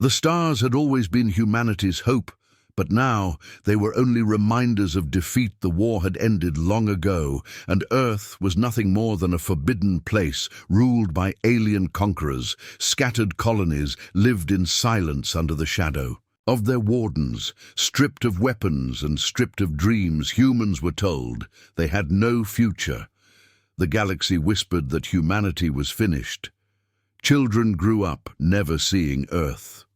The stars had always been humanity's hope, but now they were only reminders of defeat. The war had ended long ago, and Earth was nothing more than a forbidden place ruled by alien conquerors. Scattered colonies lived in silence under the shadow of their wardens. Stripped of weapons and stripped of dreams, humans were told they had no future. The galaxy whispered that humanity was finished. Children grew up never seeing Earth.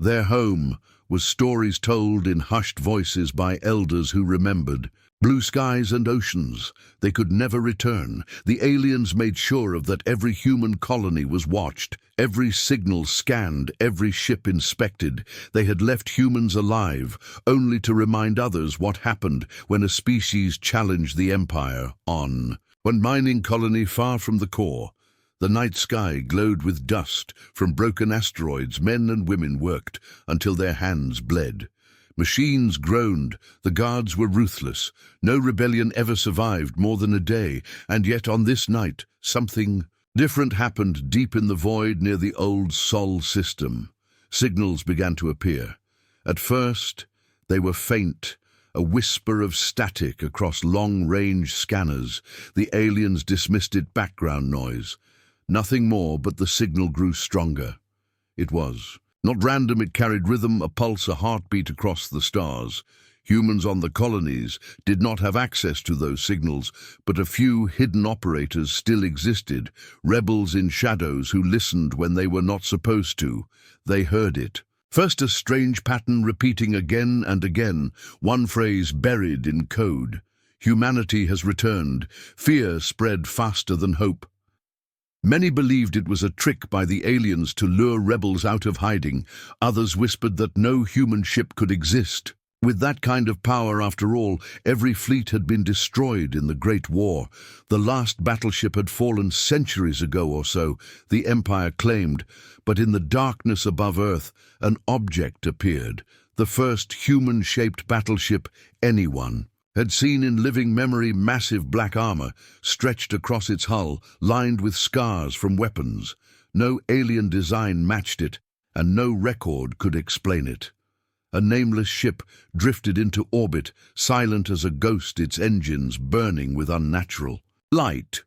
Their home was stories told in hushed voices by elders who remembered. Blue skies and oceans, they could never return. The aliens made sure of that every human colony was watched, every signal scanned, every ship inspected. They had left humans alive, only to remind others what happened when a species challenged the Empire. On one mining colony far from the core, the night sky glowed with dust from broken asteroids. Men and women worked until their hands bled. Machines groaned. The guards were ruthless. No rebellion ever survived more than a day, and yet on this night, something different happened deep in the void near the old Sol system. Signals began to appear. At first, they were faint, a whisper of static across long-range scanners. The aliens dismissed it background noise. Nothing more, but the signal grew stronger. It was not random. It carried rhythm, a pulse, a heartbeat across the stars. Humans on the colonies did not have access to those signals, but a few hidden operators still existed, rebels in shadows who listened when they were not supposed to. They heard it. First, a strange pattern repeating again and again, one phrase buried in code. Humanity has returned. Fear spread faster than hope. Many believed it was a trick by the aliens to lure rebels out of hiding. Others whispered that no human ship could exist. With that kind of power, after all, every fleet had been destroyed in the Great War. The last battleship had fallen centuries ago or so, the Empire claimed. But in the darkness above Earth, an object appeared. The first human-shaped battleship anyone had seen in living memory. Massive black armor stretched across its hull, lined with scars from weapons. No alien design matched it, and no record could explain it. A nameless ship drifted into orbit, silent as a ghost, its engines burning with unnatural light.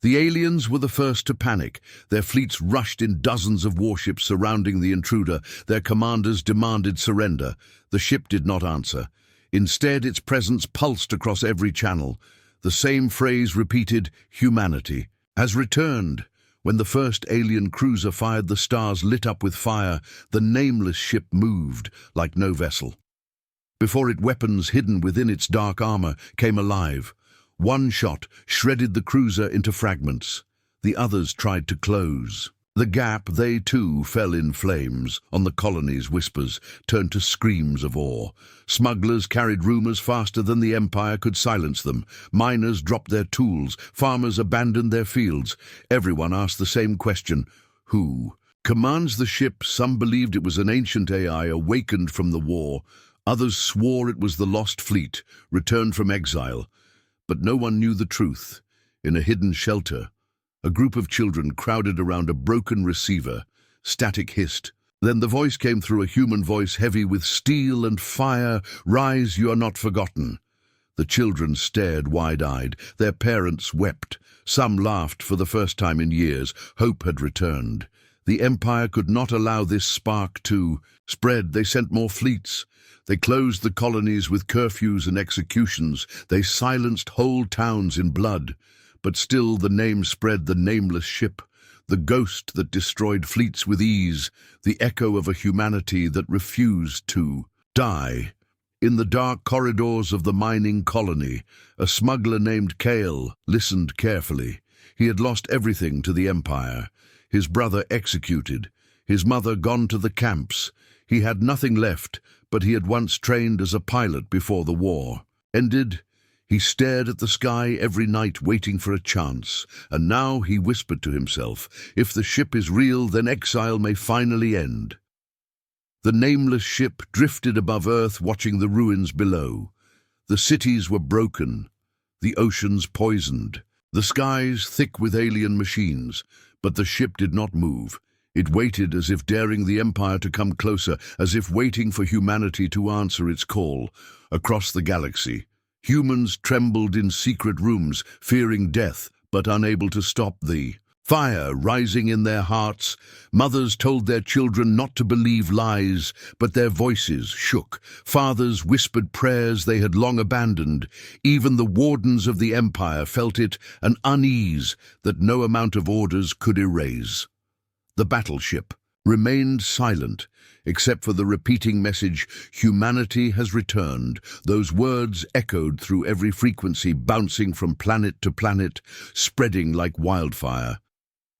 The aliens were the first to panic. Their fleets rushed in, dozens of warships surrounding the intruder. Their commanders demanded surrender. The ship did not answer. Instead, its presence pulsed across every channel. The same phrase repeated, "Humanity has returned." When the first alien cruiser fired, the stars lit up with fire. The nameless ship moved like no vessel. Before it, weapons hidden within its dark armor came alive. One shot shredded the cruiser into fragments. The others tried to close the gap. They too fell in flames. On the colonies, whispers turned to screams of awe. Smugglers carried rumors faster than the Empire could silence them. Miners dropped their tools. Farmers abandoned their fields. Everyone asked the same question: who commands the ship? Some believed it was an ancient AI awakened from the war. Others swore it was the lost fleet, returned from exile. But no one knew the truth. In a hidden shelter, a group of children crowded around a broken receiver. Static hissed. Then the voice came through, a human voice heavy with steel and fire. "Rise, you are not forgotten." The children stared wide-eyed. Their parents wept. Some laughed. For the first time in years, hope had returned. The Empire could not allow this spark to spread. They sent more fleets. They closed the colonies with curfews and executions. They silenced whole towns in blood. But still the name spread, the nameless ship, the ghost that destroyed fleets with ease, the echo of a humanity that refused to die. In the dark corridors of the mining colony, a smuggler named Kale listened carefully. He had lost everything to the Empire. His brother executed, his mother gone to the camps. He had nothing left, but he had once trained as a pilot before the war ended. He stared at the sky every night, waiting for a chance. And now he whispered to himself, if the ship is real, then exile may finally end. The nameless ship drifted above Earth, watching the ruins below. The cities were broken, the oceans poisoned, the skies thick with alien machines. But the ship did not move. It waited as if daring the Empire to come closer, as if waiting for humanity to answer its call. Across the galaxy, humans trembled in secret rooms, fearing death, but unable to stop the fire rising in their hearts. Mothers told their children not to believe lies, but their voices shook. Fathers whispered prayers they had long abandoned. Even the wardens of the Empire felt it, an unease that no amount of orders could erase. The battleship remained silent, except for the repeating message, "Humanity has returned." Those words echoed through every frequency, bouncing from planet to planet, spreading like wildfire.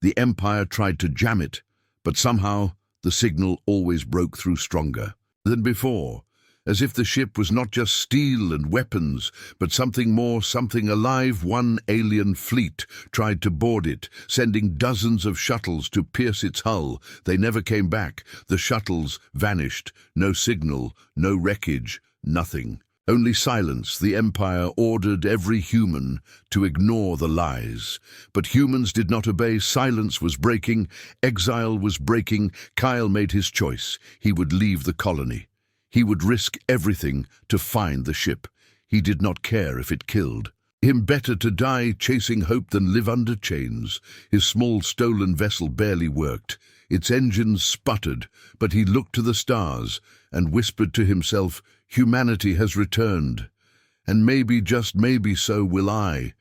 The Empire tried to jam it, but somehow the signal always broke through stronger than before, as if the ship was not just steel and weapons, but something more, something alive. One alien fleet tried to board it, sending dozens of shuttles to pierce its hull. They never came back. The shuttles vanished. No signal, no wreckage, nothing. Only silence. The Empire ordered every human to ignore the lies. But humans did not obey. Silence was breaking. Exile was breaking. Kyle made his choice. He would leave the colony. He would risk everything to find the ship. He did not care if it killed him. Better to die chasing hope than live under chains. His small stolen vessel barely worked. Its engines sputtered, but he looked to the stars and whispered to himself, "Humanity has returned, and maybe, just maybe, so will I."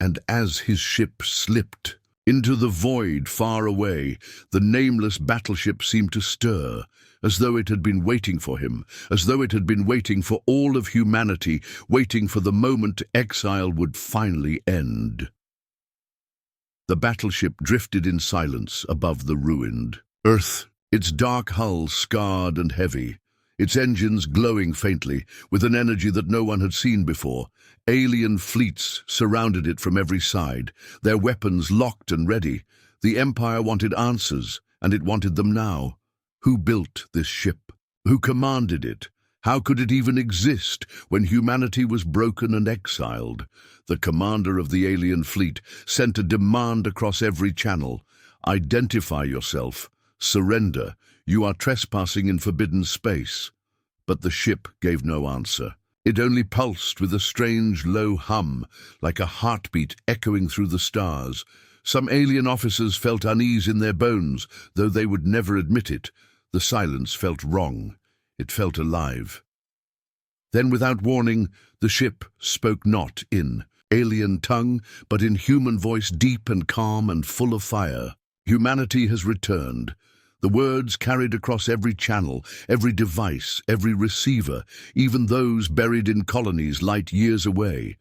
And as his ship slipped into the void far away, the nameless battleship seemed to stir, as though it had been waiting for him, as though it had been waiting for all of humanity, waiting for the moment Exile would finally end. The battleship drifted in silence above the ruined Earth, its dark hull scarred and heavy, its engines glowing faintly, with an energy that no one had seen before. Alien fleets surrounded it from every side, their weapons locked and ready. The Empire wanted answers, and it wanted them now. Who built this ship? Who commanded it? How could it even exist when humanity was broken and exiled? The commander of the alien fleet sent a demand across every channel. "Identify yourself. Surrender. You are trespassing in forbidden space." But the ship gave no answer. It only pulsed with a strange low hum, like a heartbeat echoing through the stars. Some alien officers felt unease in their bones, though they would never admit it. The silence felt wrong. It felt alive. Then, without warning, the ship spoke not in alien tongue, but in human voice, deep and calm and full of fire. "Humanity has returned." The words carried across every channel, every device, every receiver, even those buried in colonies light years away.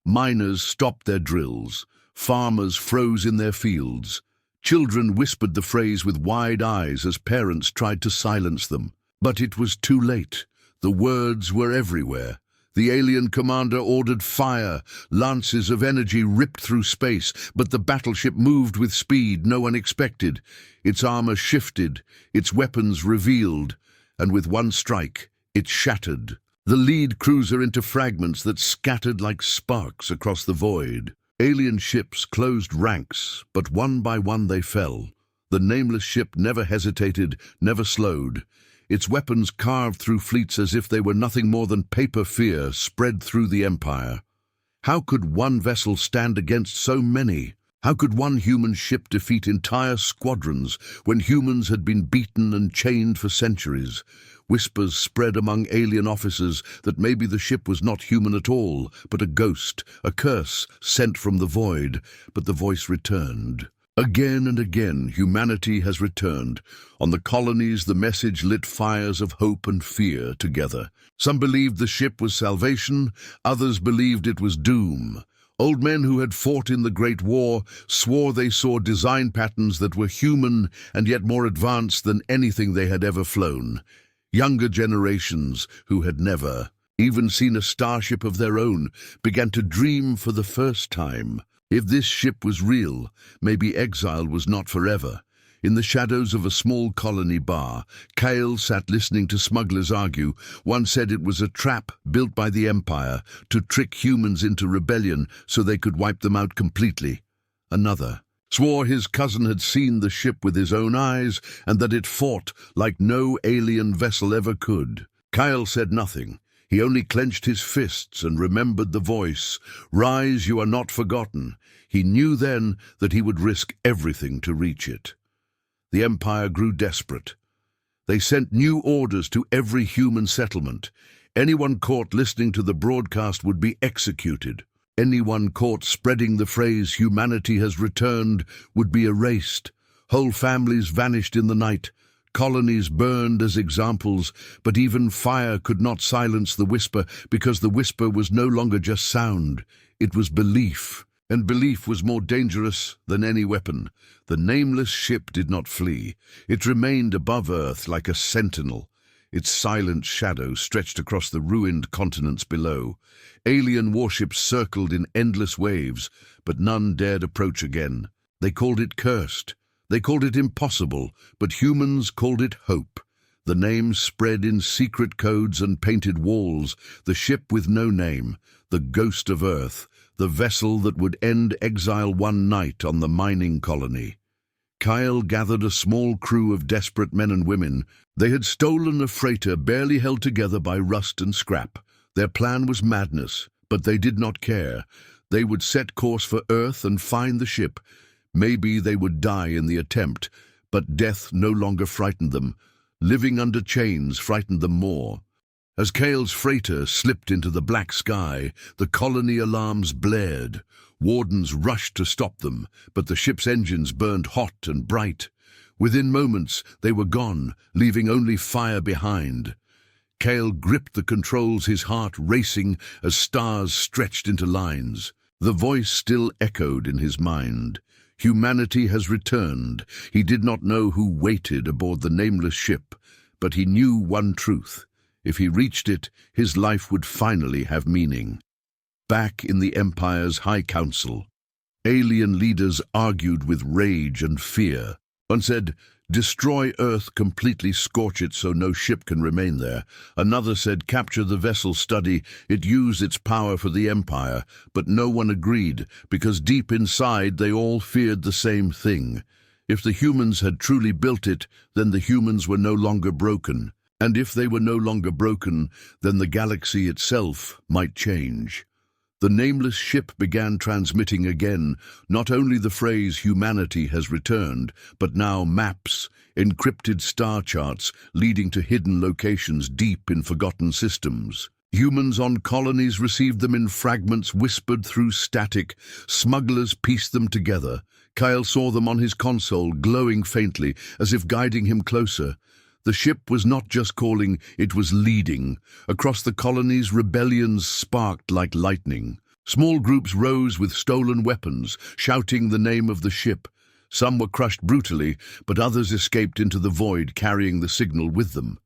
Miners stopped their drills. Farmers froze in their fields. Children whispered the phrase with wide eyes as parents tried to silence them. But it was too late. The words were everywhere. The alien commander ordered fire. Lances of energy ripped through space, but the battleship moved with speed no one expected. Its armor shifted, its weapons revealed, and with one strike, it shattered the lead cruiser into fragments that scattered like sparks across the void. Alien ships closed ranks, but one by one they fell. The nameless ship never hesitated, never slowed. Its weapons carved through fleets as if they were nothing more than paper fear spread through the Empire. How could one vessel stand against so many? How could one human ship defeat entire squadrons when humans had been beaten and chained for centuries? Whispers spread among alien officers that maybe the ship was not human at all, but a ghost, a curse sent from the void. But the voice returned. Again and again, humanity has returned. On the colonies, the message lit fires of hope and fear together. Some believed the ship was salvation, others believed it was doom. Old men who had fought in the Great War swore they saw design patterns that were human and yet more advanced than anything they had ever flown. Younger generations, who had never even seen a starship of their own, began to dream for the first time. If this ship was real, maybe Exile was not forever. In the shadows of a small colony bar, Kyle sat listening to smugglers argue. One said it was a trap built by the Empire to trick humans into rebellion so they could wipe them out completely. Another swore his cousin had seen the ship with his own eyes and that it fought like no alien vessel ever could. Kyle said nothing. He only clenched his fists and remembered the voice. "Rise, you are not forgotten." He knew then that he would risk everything to reach it. The Empire grew desperate. They sent new orders to every human settlement. Anyone caught listening to the broadcast would be executed. Anyone caught spreading the phrase "humanity has returned" would be erased. Whole families vanished in the night. Colonies burned as examples, but even fire could not silence the whisper, because the whisper was no longer just sound. It was belief, and belief was more dangerous than any weapon. The nameless ship did not flee. It remained above Earth like a sentinel. Its silent shadow stretched across the ruined continents below. Alien warships circled in endless waves, but none dared approach again. They called it cursed. They called it impossible, but humans called it hope. The name spread in secret codes and painted walls. The ship with no name, the ghost of Earth, the vessel that would end exile one night on the mining colony. Kyle gathered a small crew of desperate men and women. They had stolen a freighter barely held together by rust and scrap. Their plan was madness, but they did not care. They would set course for Earth and find the ship. Maybe they would die in the attempt, but death no longer frightened them. Living under chains frightened them more. As Kyle's freighter slipped into the black sky, the colony alarms blared. Wardens rushed to stop them, but the ship's engines burned hot and bright. Within moments, they were gone, leaving only fire behind. Kyle gripped the controls, his heart racing as stars stretched into lines. The voice still echoed in his mind. Humanity has returned. He did not know who waited aboard the nameless ship, but he knew one truth. If he reached it, his life would finally have meaning. Back in the Empire's High Council, alien leaders argued with rage and fear. One said, "Destroy Earth completely, scorch it so no ship can remain there." Another said, "Capture the vessel, study it, use its power for the Empire." But no one agreed, because deep inside they all feared the same thing. If the humans had truly built it, then the humans were no longer broken. And if they were no longer broken, then the galaxy itself might change. The nameless ship began transmitting again, not only the phrase "humanity has returned," but now maps, encrypted star charts leading to hidden locations deep in forgotten systems. Humans on colonies received them in fragments whispered through static. Smugglers pieced them together. Kyle saw them on his console, glowing faintly, as if guiding him closer. The ship was not just calling, it was leading. Across the colonies, rebellions sparked like lightning. Small groups rose with stolen weapons, shouting the name of the ship. Some were crushed brutally, but others escaped into the void, carrying the signal with them.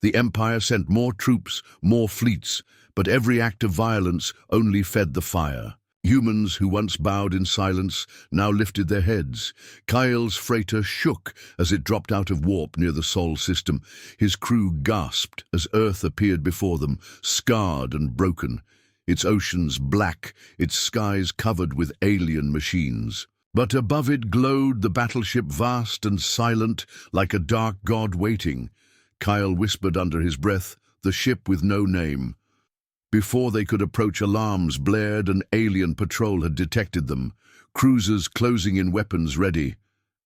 The Empire sent more troops, more fleets, but every act of violence only fed the fire. Humans who once bowed in silence now lifted their heads. Kyle's freighter shook as it dropped out of warp near the Sol system. His crew gasped as Earth appeared before them, scarred and broken. Its oceans black, its skies covered with alien machines. But above it glowed the battleship, vast and silent, like a dark god waiting. Kyle whispered under his breath, "The ship with no name." Before they could approach, alarms blared. An alien patrol had detected them. Cruisers closing in, weapons ready.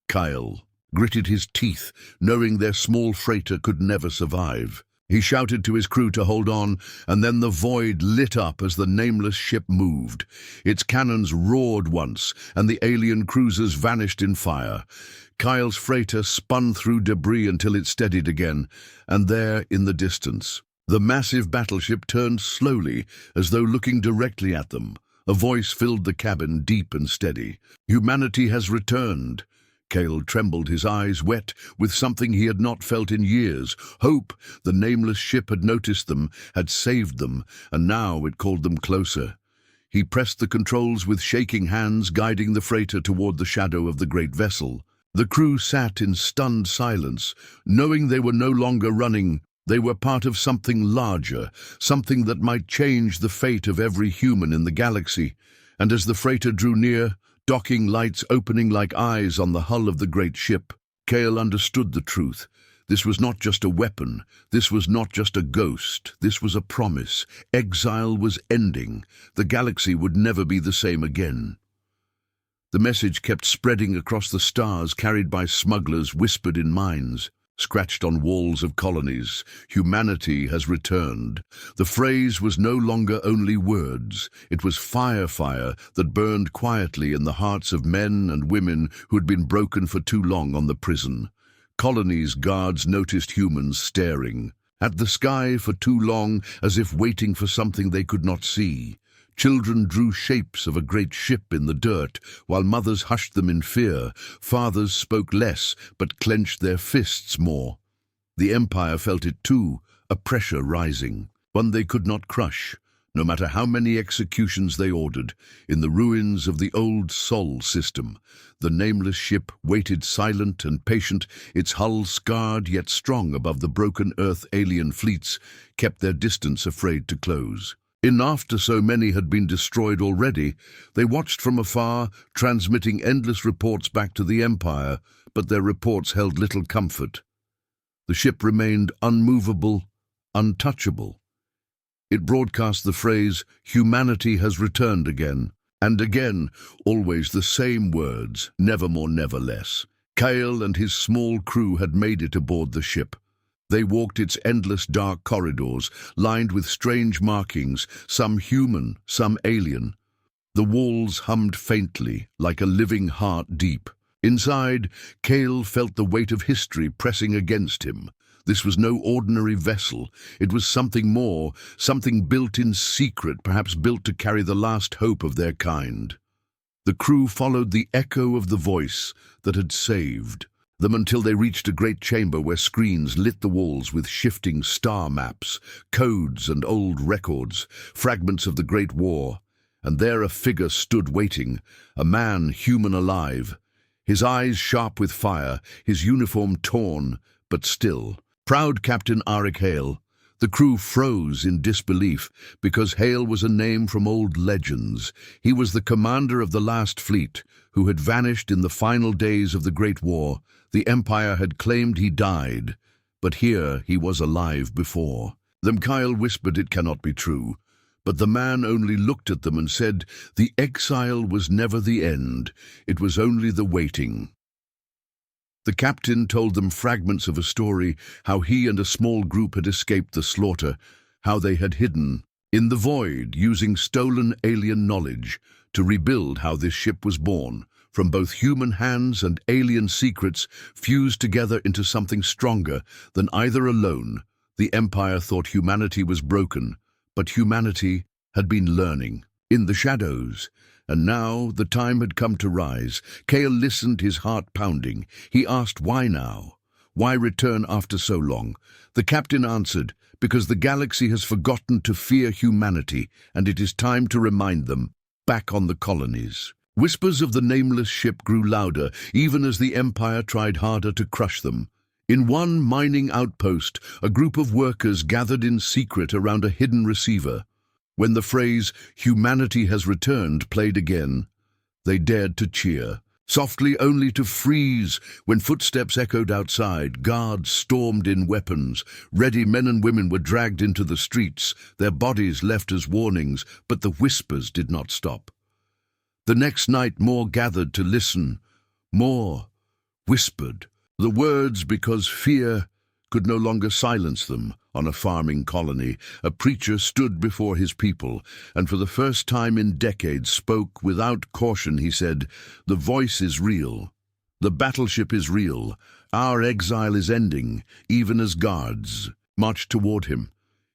Kyle gritted his teeth, knowing their small freighter could never survive. He shouted to his crew to hold on, and then the void lit up as the nameless ship moved. Its cannons roared once, and the alien cruisers vanished in fire. Kyle's freighter spun through debris until it steadied again, and there, in the distance, the massive battleship turned slowly, as though looking directly at them. A voice filled the cabin, deep and steady. "Humanity has returned." Kyle trembled, his eyes wet with something he had not felt in years. Hope. The nameless ship had noticed them, had saved them, and now it called them closer. He pressed the controls with shaking hands, guiding the freighter toward the shadow of the great vessel. The crew sat in stunned silence, knowing they were no longer running. They were part of something larger, something that might change the fate of every human in the galaxy. And as the freighter drew near, docking lights opening like eyes on the hull of the great ship. Cale understood the truth. This was not just a weapon. This was not just a ghost. This was a promise. Exile was ending. The galaxy would never be the same again. The message kept spreading across the stars, carried by smugglers, whispered in mines, scratched on walls of colonies. Humanity has returned. The phrase was no longer only words. It was fire that burned quietly in the hearts of men and women who had been broken for too long on the prison. Colonies' guards noticed humans staring at the sky for too long, as if waiting for something they could not see. Children drew shapes of a great ship in the dirt, while mothers hushed them in fear. Fathers spoke less, but clenched their fists more. The Empire felt it too, a pressure rising, one they could not crush, no matter how many executions they ordered. In the ruins of the old Sol system, the nameless ship waited silent and patient, its hull scarred yet strong above the broken Earth. Alien fleets kept their distance, afraid to close. After so many had been destroyed already, they watched from afar, transmitting endless reports back to the Empire, but their reports held little comfort. The ship remained unmovable, untouchable. It broadcast the phrase, "Humanity has returned again," and again, always the same words, nevermore, never less. Cale and his small crew had made it aboard the ship. They walked its endless dark corridors, lined with strange markings, some human, some alien. The walls hummed faintly, like a living heart deep. Inside, Cale felt the weight of history pressing against him. This was no ordinary vessel. It was something more, something built in secret, perhaps built to carry the last hope of their kind. The crew followed the echo of the voice that had saved them until they reached a great chamber where screens lit the walls with shifting star maps, codes and old records, fragments of the Great War. And there a figure stood waiting, a man human alive, his eyes sharp with fire, his uniform torn, but still. Proud Captain Arik Hale. The crew froze in disbelief, because Hale was a name from old legends. He was the commander of the last fleet, who had vanished in the final days of the Great War. The Empire had claimed he died, but here he was alive before them. Kyle whispered, "It cannot be true." But the man only looked at them and said, "The exile was never the end. It was only the waiting." The captain told them fragments of a story, how he and a small group had escaped the slaughter, how they had hidden in the void, using stolen alien knowledge to rebuild how this ship was born, from both human hands and alien secrets fused together into something stronger than either alone. The Empire thought humanity was broken, but humanity had been learning in the shadows. And now the time had come to rise. Cale listened, his heart pounding. He asked, why now? Why return after so long? The captain answered, because the galaxy has forgotten to fear humanity, and it is time to remind them, back on the colonies. Whispers of the nameless ship grew louder, even as the Empire tried harder to crush them. In one mining outpost, a group of workers gathered in secret around a hidden receiver. When the phrase, "Humanity has returned," played again, they dared to cheer, softly only to freeze when footsteps echoed outside. Guards stormed in, weapons. Ready men and women were dragged into the streets, their bodies left as warnings, but the whispers did not stop. The next night more gathered to listen, more whispered the words because fear could no longer silence them. On a farming colony, a preacher stood before his people, and for the first time in decades spoke without caution. He said, "The voice is real. The battleship is real. Our exile is ending," even as guards marched toward him.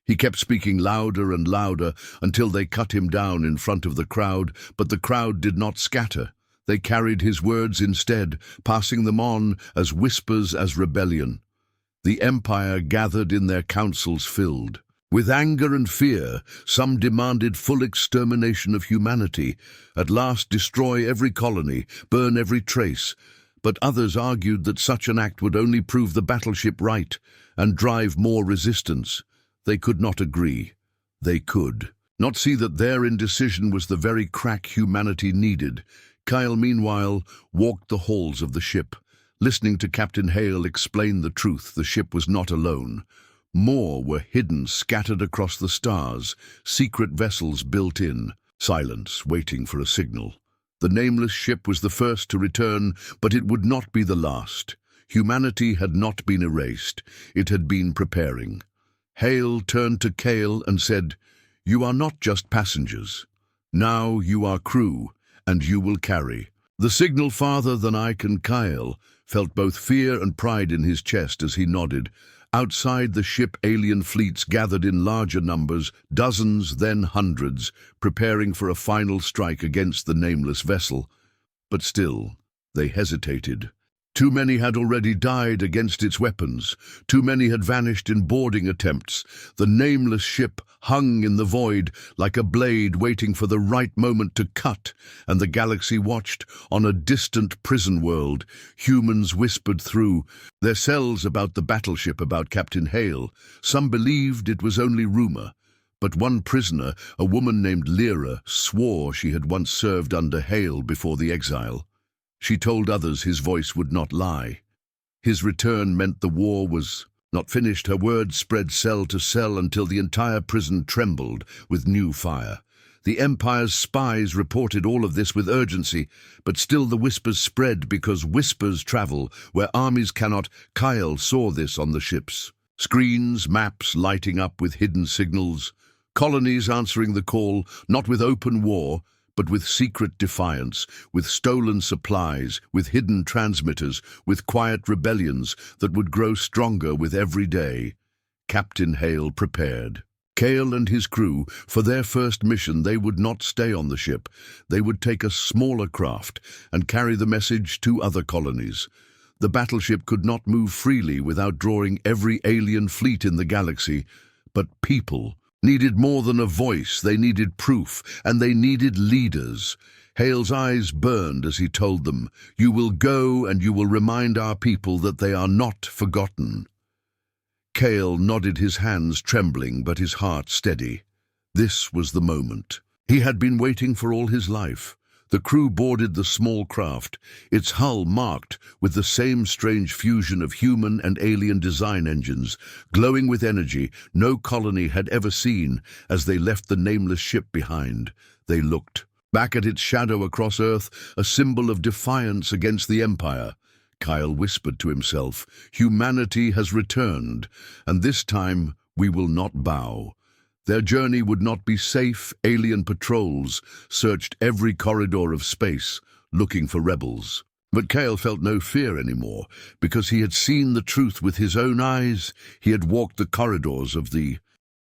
He kept speaking louder and louder until they cut him down in front of the crowd, but the crowd did not scatter. They carried his words instead, passing them on as whispers, as rebellion. The Empire gathered in their councils filled with anger and fear. Some demanded full extermination of humanity, at last destroy every colony, burn every trace. But others argued that such an act would only prove the battleship right and drive more resistance. They could not agree. They could not see that their indecision was the very crack humanity needed. Kyle, meanwhile, walked the halls of the ship, listening to Captain Hale explain the truth. The ship was not alone. More were hidden, scattered across the stars, secret vessels built in. Silence, waiting for a signal. The nameless ship was the first to return, but it would not be the last. Humanity had not been erased. It had been preparing. Hale turned to Kale and said, "You are not just passengers. Now you are crew, and you will carry." The signal farther than I can. Kyle felt both fear and pride in his chest as he nodded. Outside the ship, alien fleets gathered in larger numbers, dozens, then hundreds, preparing for a final strike against the nameless vessel. But still, they hesitated. Too many had already died against its weapons. Too many had vanished in boarding attempts. The nameless ship hung in the void like a blade waiting for the right moment to cut, and the galaxy watched on a distant prison world. Humans whispered through their cells about the battleship, about Captain Hale. Some believed it was only rumor. But one prisoner, a woman named Lyra, swore she had once served under Hale before the Exile. She told others his voice would not lie. His return meant the war was not finished. Her words spread cell to cell until the entire prison trembled with new fire. The Empire's spies reported all of this with urgency, but still the whispers spread because whispers travel where armies cannot. Kyle saw this on the ships. Screens, maps lighting up with hidden signals. Colonies answering the call, not with open war, but with secret defiance, with stolen supplies, with hidden transmitters, with quiet rebellions that would grow stronger with every day. Captain Hale prepared. Kale and his crew, for their first mission, they would not stay on the ship. They would take a smaller craft and carry the message to other colonies. The battleship could not move freely without drawing every alien fleet in the galaxy, but people needed more than a voice. They needed proof, and they needed leaders. Hale's eyes burned as he told them, "You will go and you will remind our people that they are not forgotten." Kale nodded, his hands trembling but his heart steady. This was the moment. He had been waiting for all his life. The crew boarded the small craft, its hull marked with the same strange fusion of human and alien design engines, glowing with energy no colony had ever seen. As they left the nameless ship behind, they looked back at its shadow across Earth, a symbol of defiance against the Empire. Kyle whispered to himself, "Humanity has returned, and this time we will not bow." Their journey would not be safe. Alien patrols searched every corridor of space, looking for rebels. But Kale felt no fear anymore, because he had seen the truth with his own eyes. He had walked the corridors of the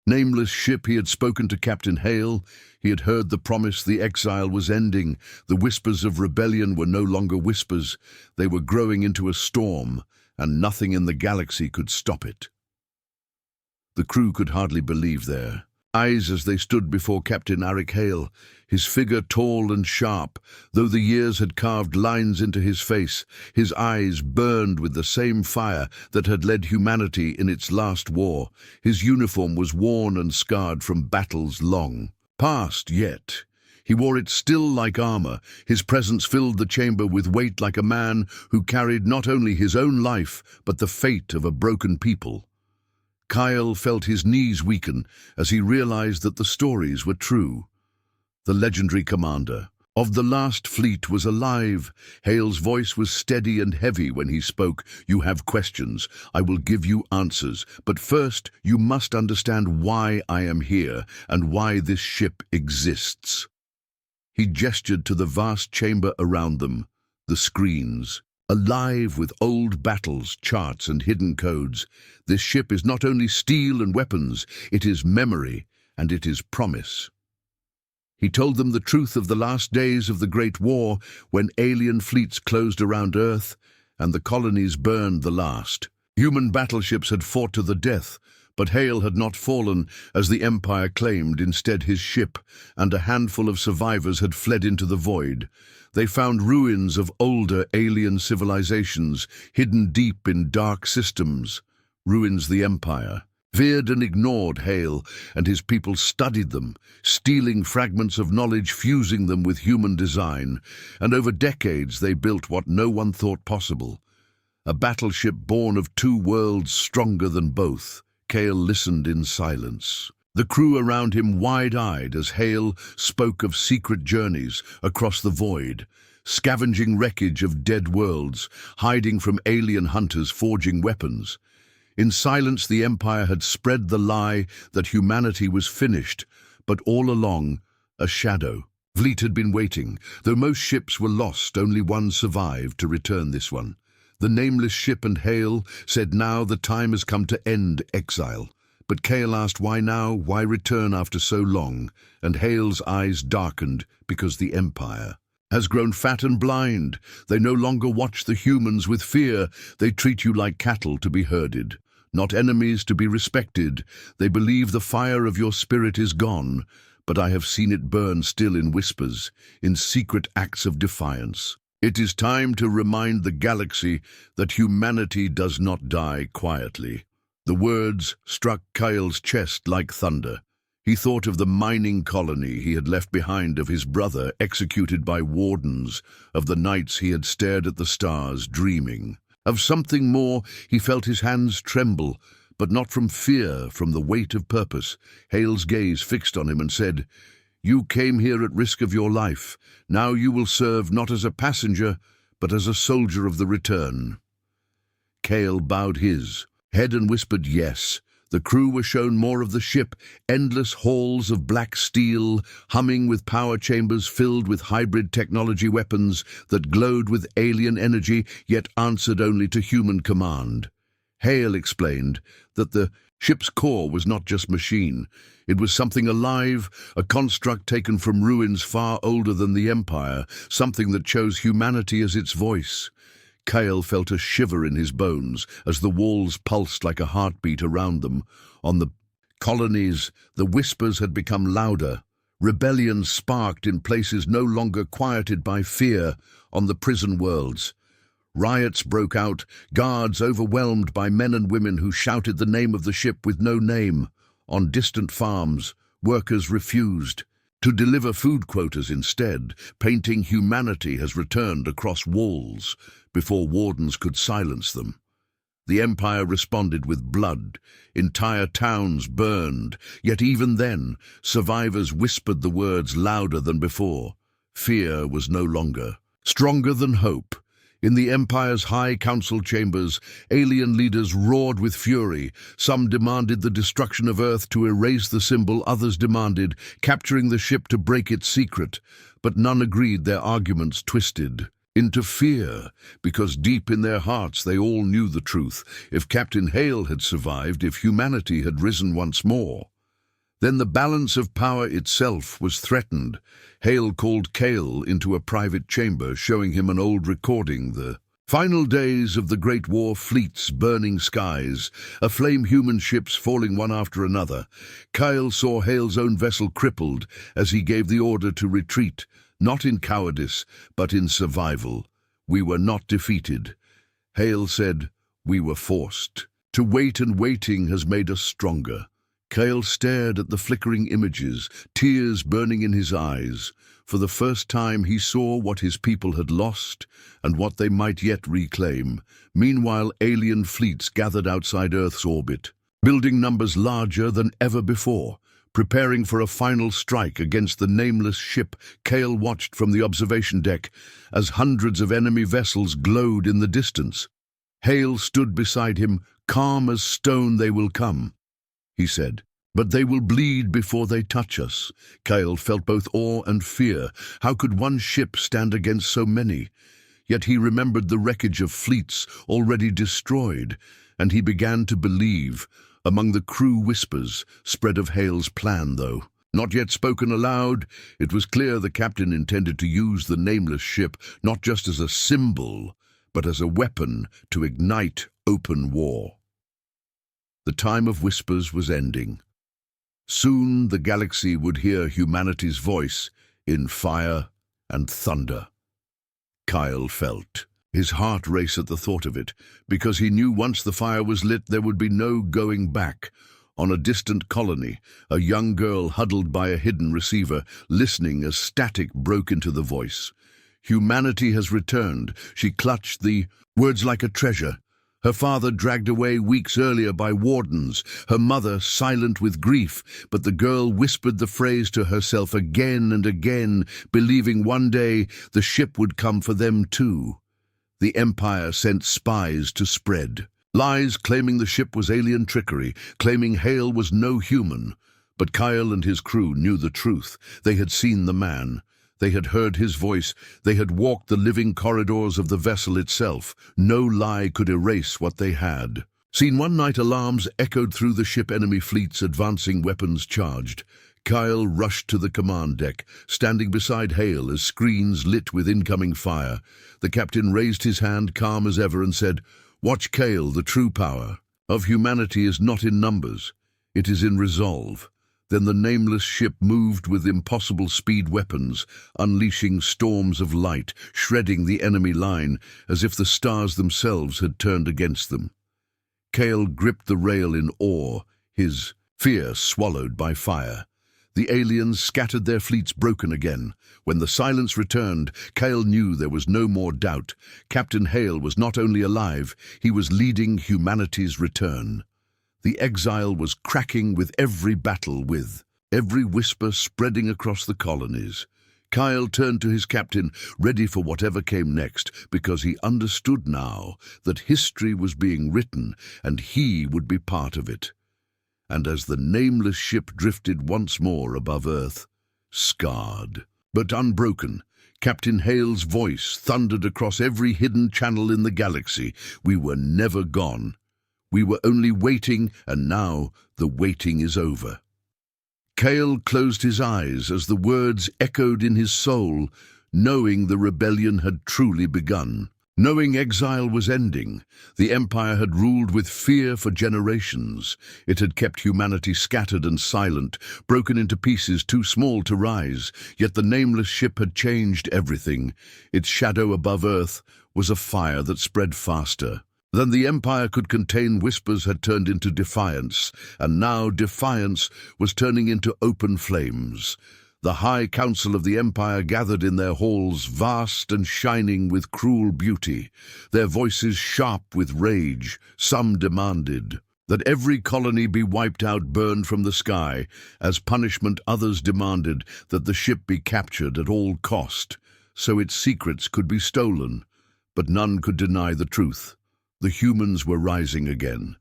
nameless ship. He had spoken to Captain Hale. He had heard the promise the exile was ending. The whispers of rebellion were no longer whispers. They were growing into a storm, and nothing in the galaxy could stop it. The crew could hardly believe their eyes as they stood before Captain Hale, his figure tall and sharp. Though the years had carved lines into his face, his eyes burned with the same fire that had led humanity in its last war. His uniform was worn and scarred from battles long past, yet he wore it still like armor. His presence filled the chamber with weight, like a man who carried not only his own life, but the fate of a broken people. Kyle felt his knees weaken as he realized that the stories were true. The legendary commander of the last fleet was alive. Hale's voice was steady and heavy when he spoke. "You have questions. I will give you answers. But first, you must understand why I am here and why this ship exists." He gestured to the vast chamber around them, the screens, alive with old battles, charts, and hidden codes. This ship is not only steel and weapons, it is memory, and it is promise. He told them the truth of the last days of the Great War, when alien fleets closed around Earth and the colonies burned the last. Human battleships had fought to the death, but Hale had not fallen, as the Empire claimed. Instead, his ship and a handful of survivors had fled into the void. They found ruins of older alien civilizations, hidden deep in dark systems. Ruins the Empire feared and ignored Hale, and his people studied them, stealing fragments of knowledge, fusing them with human design, and over decades they built what no one thought possible. A battleship born of two worlds stronger than both. Hale listened in silence, the crew around him wide-eyed as Hale spoke of secret journeys across the void, scavenging wreckage of dead worlds, hiding from alien hunters forging weapons. In silence, the Empire had spread the lie that humanity was finished, but all along, a shadow. Fleet had been waiting. Though most ships were lost, only one survived to return this one. The nameless ship, and Hale said now the time has come to end Exile. But Hale asked why now, why return after so long, and Hale's eyes darkened because the Empire has grown fat and blind. They no longer watch the humans with fear. They treat you like cattle to be herded, not enemies to be respected. They believe the fire of your spirit is gone, but I have seen it burn still in whispers, in secret acts of defiance. It is time to remind the galaxy that humanity does not die quietly. The words struck Kyle's chest like thunder. He thought of the mining colony he had left behind, of his brother executed by wardens, of the nights he had stared at the stars dreaming. Of something more, he felt his hands tremble, but not from fear, from the weight of purpose. Hale's gaze fixed on him and said, "You came here at risk of your life. Now you will serve not as a passenger, but as a soldier of the return." Hale bowed his head and whispered yes. The crew were shown more of the ship, endless halls of black steel, humming with power chambers filled with hybrid technology weapons that glowed with alien energy, yet answered only to human command. Hale explained that the ship's core was not just machine. It was something alive, a construct taken from ruins far older than the Empire, something that chose humanity as its voice. Hale felt a shiver in his bones as the walls pulsed like a heartbeat around them. On the colonies, the whispers had become louder. Rebellion sparked in places no longer quieted by fear. On the prison worlds, riots broke out, guards overwhelmed by men and women who shouted the name of the ship with no name. On distant farms, workers refused to deliver food quotas instead. Painting humanity has returned across walls before wardens could silence them. The Empire responded with blood. Entire towns burned. Yet even then, survivors whispered the words louder than before. Fear was no longer stronger than hope. In the Empire's high council chambers, alien leaders roared with fury. Some demanded the destruction of Earth to erase the symbol, others demanded capturing the ship to break its secret. But none agreed. Their arguments twisted into fear, because deep in their hearts they all knew the truth. If Captain Hale had survived, if humanity had risen once more, then the balance of power itself was threatened. Hale called Hale into a private chamber, showing him an old recording, the final days of the Great War, fleets, burning skies, aflame human ships falling one after another. Hale saw Hale's own vessel crippled as he gave the order to retreat, not in cowardice, but in survival. We were not defeated. Hale said, we were forced to wait, and waiting has made us stronger. Hale stared at the flickering images, tears burning in his eyes. For the first time he saw what his people had lost and what they might yet reclaim. Meanwhile, alien fleets gathered outside Earth's orbit, building numbers larger than ever before, preparing for a final strike against the nameless ship. Hale watched from the observation deck as hundreds of enemy vessels glowed in the distance. Hale stood beside him, calm as stone. They will come, he said, but they will bleed before they touch us. Hale felt both awe and fear. How could one ship stand against so many? Yet he remembered the wreckage of fleets already destroyed, and he began to believe. Among the crew, whispers spread of Hale's plan, though not yet spoken aloud. It was clear the captain intended to use the nameless ship not just as a symbol, but as a weapon to ignite open war. The time of whispers was ending. Soon the galaxy would hear humanity's voice in fire and thunder. Hale felt his heart race at the thought of it, because he knew once the fire was lit there would be no going back. On a distant colony, a young girl huddled by a hidden receiver, listening as static broke into the voice. Humanity has returned. She clutched the words like a treasure. Her father dragged away weeks earlier by wardens, her mother silent with grief, but the girl whispered the phrase to herself again and again, believing one day the ship would come for them too. The Empire sent spies to spread lies, claiming the ship was alien trickery, claiming Hale was no human. But Kyle and his crew knew the truth. They had seen the man. They had heard his voice. They had walked the living corridors of the vessel itself. No lie could erase what they had seen. One night alarms echoed through the ship, enemy fleets advancing, weapons charged. Kyle rushed to the command deck, standing beside Hale as screens lit with incoming fire. The captain raised his hand, calm as ever, and said, "Watch, Kyle, the true power of humanity is not in numbers. It is in resolve." Then the nameless ship moved with impossible speed, weapons, unleashing storms of light, shredding the enemy line as if the stars themselves had turned against them. Kale gripped the rail in awe, his fear swallowed by fire. The aliens scattered, their fleets broken again. When the silence returned, Kale knew there was no more doubt. Captain Hale was not only alive, he was leading humanity's return. The Exile was cracking with every battle, with every whisper spreading across the colonies. Kyle turned to his captain, ready for whatever came next, because he understood now that history was being written and he would be part of it. And as the nameless ship drifted once more above Earth, scarred but unbroken, Captain Hale's voice thundered across every hidden channel in the galaxy. We were never gone. We were only waiting, and now the waiting is over. Kale closed his eyes as the words echoed in his soul, knowing the rebellion had truly begun. Knowing exile was ending, the Empire had ruled with fear for generations. It had kept humanity scattered and silent, broken into pieces too small to rise. Yet the nameless ship had changed everything. Its shadow above Earth was a fire that spread faster than the Empire could contain. Whispers had turned into defiance, and now defiance was turning into open flames. The High Council of the Empire gathered in their halls, vast and shining with cruel beauty, their voices sharp with rage. Some demanded that every colony be wiped out, burned from the sky. As punishment, others demanded that the ship be captured at all cost, so its secrets could be stolen. But none could deny the truth. The humans were rising again.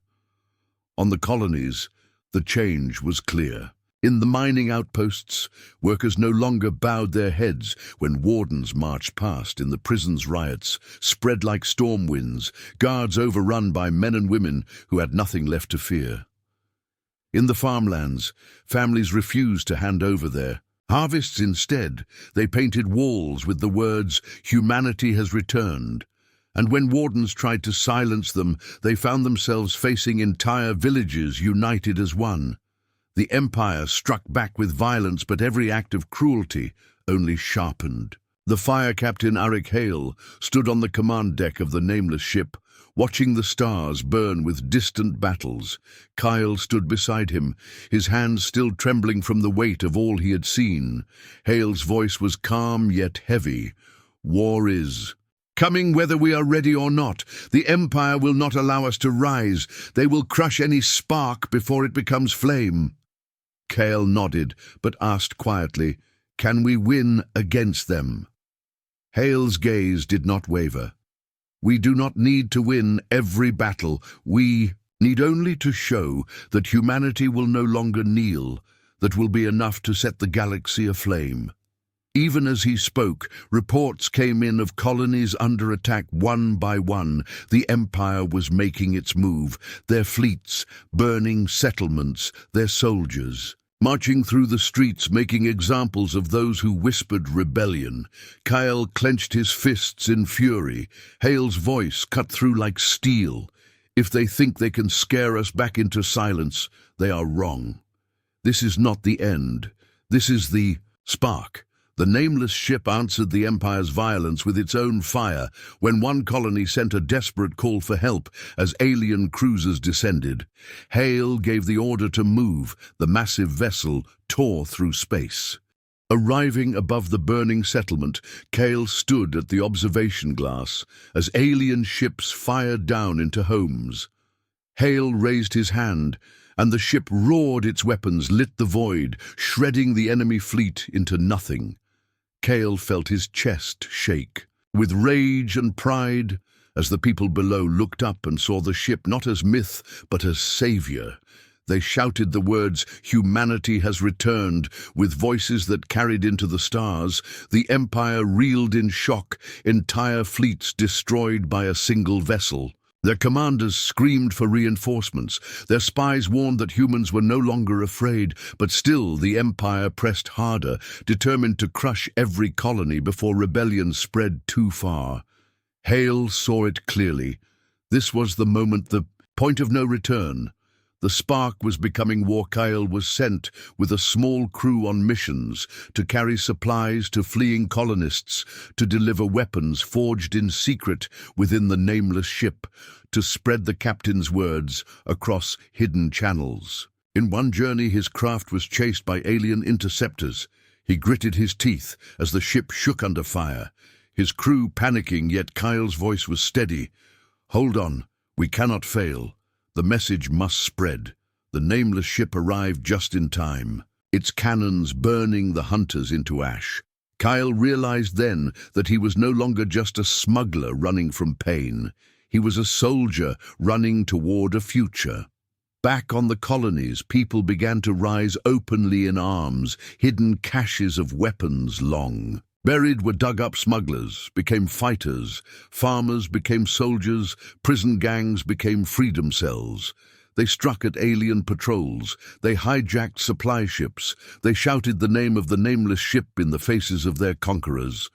On the colonies, the change was clear. In the mining outposts, workers no longer bowed their heads when wardens marched past. In the prisons, riots spread like storm winds, guards overrun by men and women who had nothing left to fear. In the farmlands, families refused to hand over their harvests. Instead, they painted walls with the words, "Humanity has returned." And when wardens tried to silence them, they found themselves facing entire villages united as one. The Empire struck back with violence, but every act of cruelty only sharpened. The fire captain, Arik Hale, stood on the command deck of the nameless ship, watching the stars burn with distant battles. Kyle stood beside him, his hands still trembling from the weight of all he had seen. Hale's voice was calm yet heavy. "War is coming, whether we are ready or not. The Empire will not allow us to rise. They will crush any spark before it becomes flame." Kale nodded, but asked quietly, "Can we win against them?" Hale's gaze did not waver. "We do not need to win every battle. We need only to show that humanity will no longer kneel. That will be enough to set the galaxy aflame." Even as he spoke, reports came in of colonies under attack one by one. The Empire was making its move, their fleets burning settlements, their soldiers marching through the streets, making examples of those who whispered rebellion. Kyle clenched his fists in fury. Hale's voice cut through like steel. "If they think they can scare us back into silence, they are wrong. This is not the end. This is the spark. The nameless ship answered the Empire's violence with its own fire when one colony sent a desperate call for help as alien cruisers descended. Hale gave the order to move. The massive vessel tore through space. Arriving above the burning settlement, Cale stood at the observation glass as alien ships fired down into homes. Hale raised his hand, and the ship roared. Its weapons lit the void, shredding the enemy fleet into nothing. Cale felt his chest shake with rage and pride as the people below looked up and saw the ship not as myth but as savior. They shouted the words, "Humanity has returned," with voices that carried into the stars. The Empire reeled in shock, entire fleets destroyed by a single vessel. Their commanders screamed for reinforcements. Their spies warned that humans were no longer afraid, but still the Empire pressed harder, determined to crush every colony before rebellion spread too far. Hale saw it clearly. This was the moment, the point of no return. The spark was becoming war. Kyle was sent with a small crew on missions to carry supplies to fleeing colonists, to deliver weapons forged in secret within the nameless ship, to spread the captain's words across hidden channels. In one journey, his craft was chased by alien interceptors. He gritted his teeth as the ship shook under fire. His crew panicking, yet Kyle's voice was steady. "Hold on, we cannot fail. The message must spread." The nameless ship arrived just in time, its cannons burning the hunters into ash. Kyle realized then that he was no longer just a smuggler running from pain. He was a soldier running toward a future. Back on the colonies, people began to rise openly in arms, hidden caches of weapons long. Buried were dug-up smugglers, became fighters, farmers became soldiers, prison gangs became freedom cells. They struck at alien patrols, they hijacked supply ships, they shouted the name of the nameless ship in the faces of their conquerors.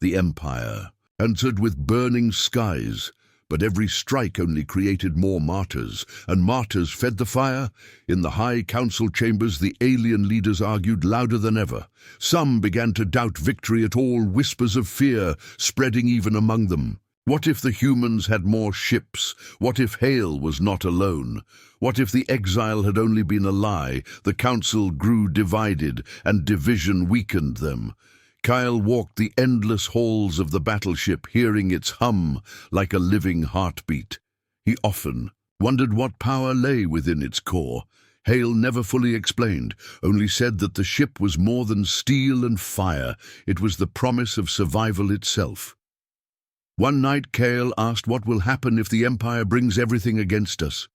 The Empire answered with burning skies, but every strike only created more martyrs, and martyrs fed the fire. In the high council chambers, the alien leaders argued louder than ever. Some began to doubt victory at all, whispers of fear spreading even among them. What if the humans had more ships? What if Hale was not alone? What if the Exile had only been a lie? The council grew divided, and division weakened them. Kyle walked the endless halls of the Battleship, hearing its hum like a living heartbeat. He often wondered what power lay within its core. Hale never fully explained, only said that the ship was more than steel and fire. It was the promise of survival itself. One night, Kyle asked, "What will happen if the Empire brings everything against us?"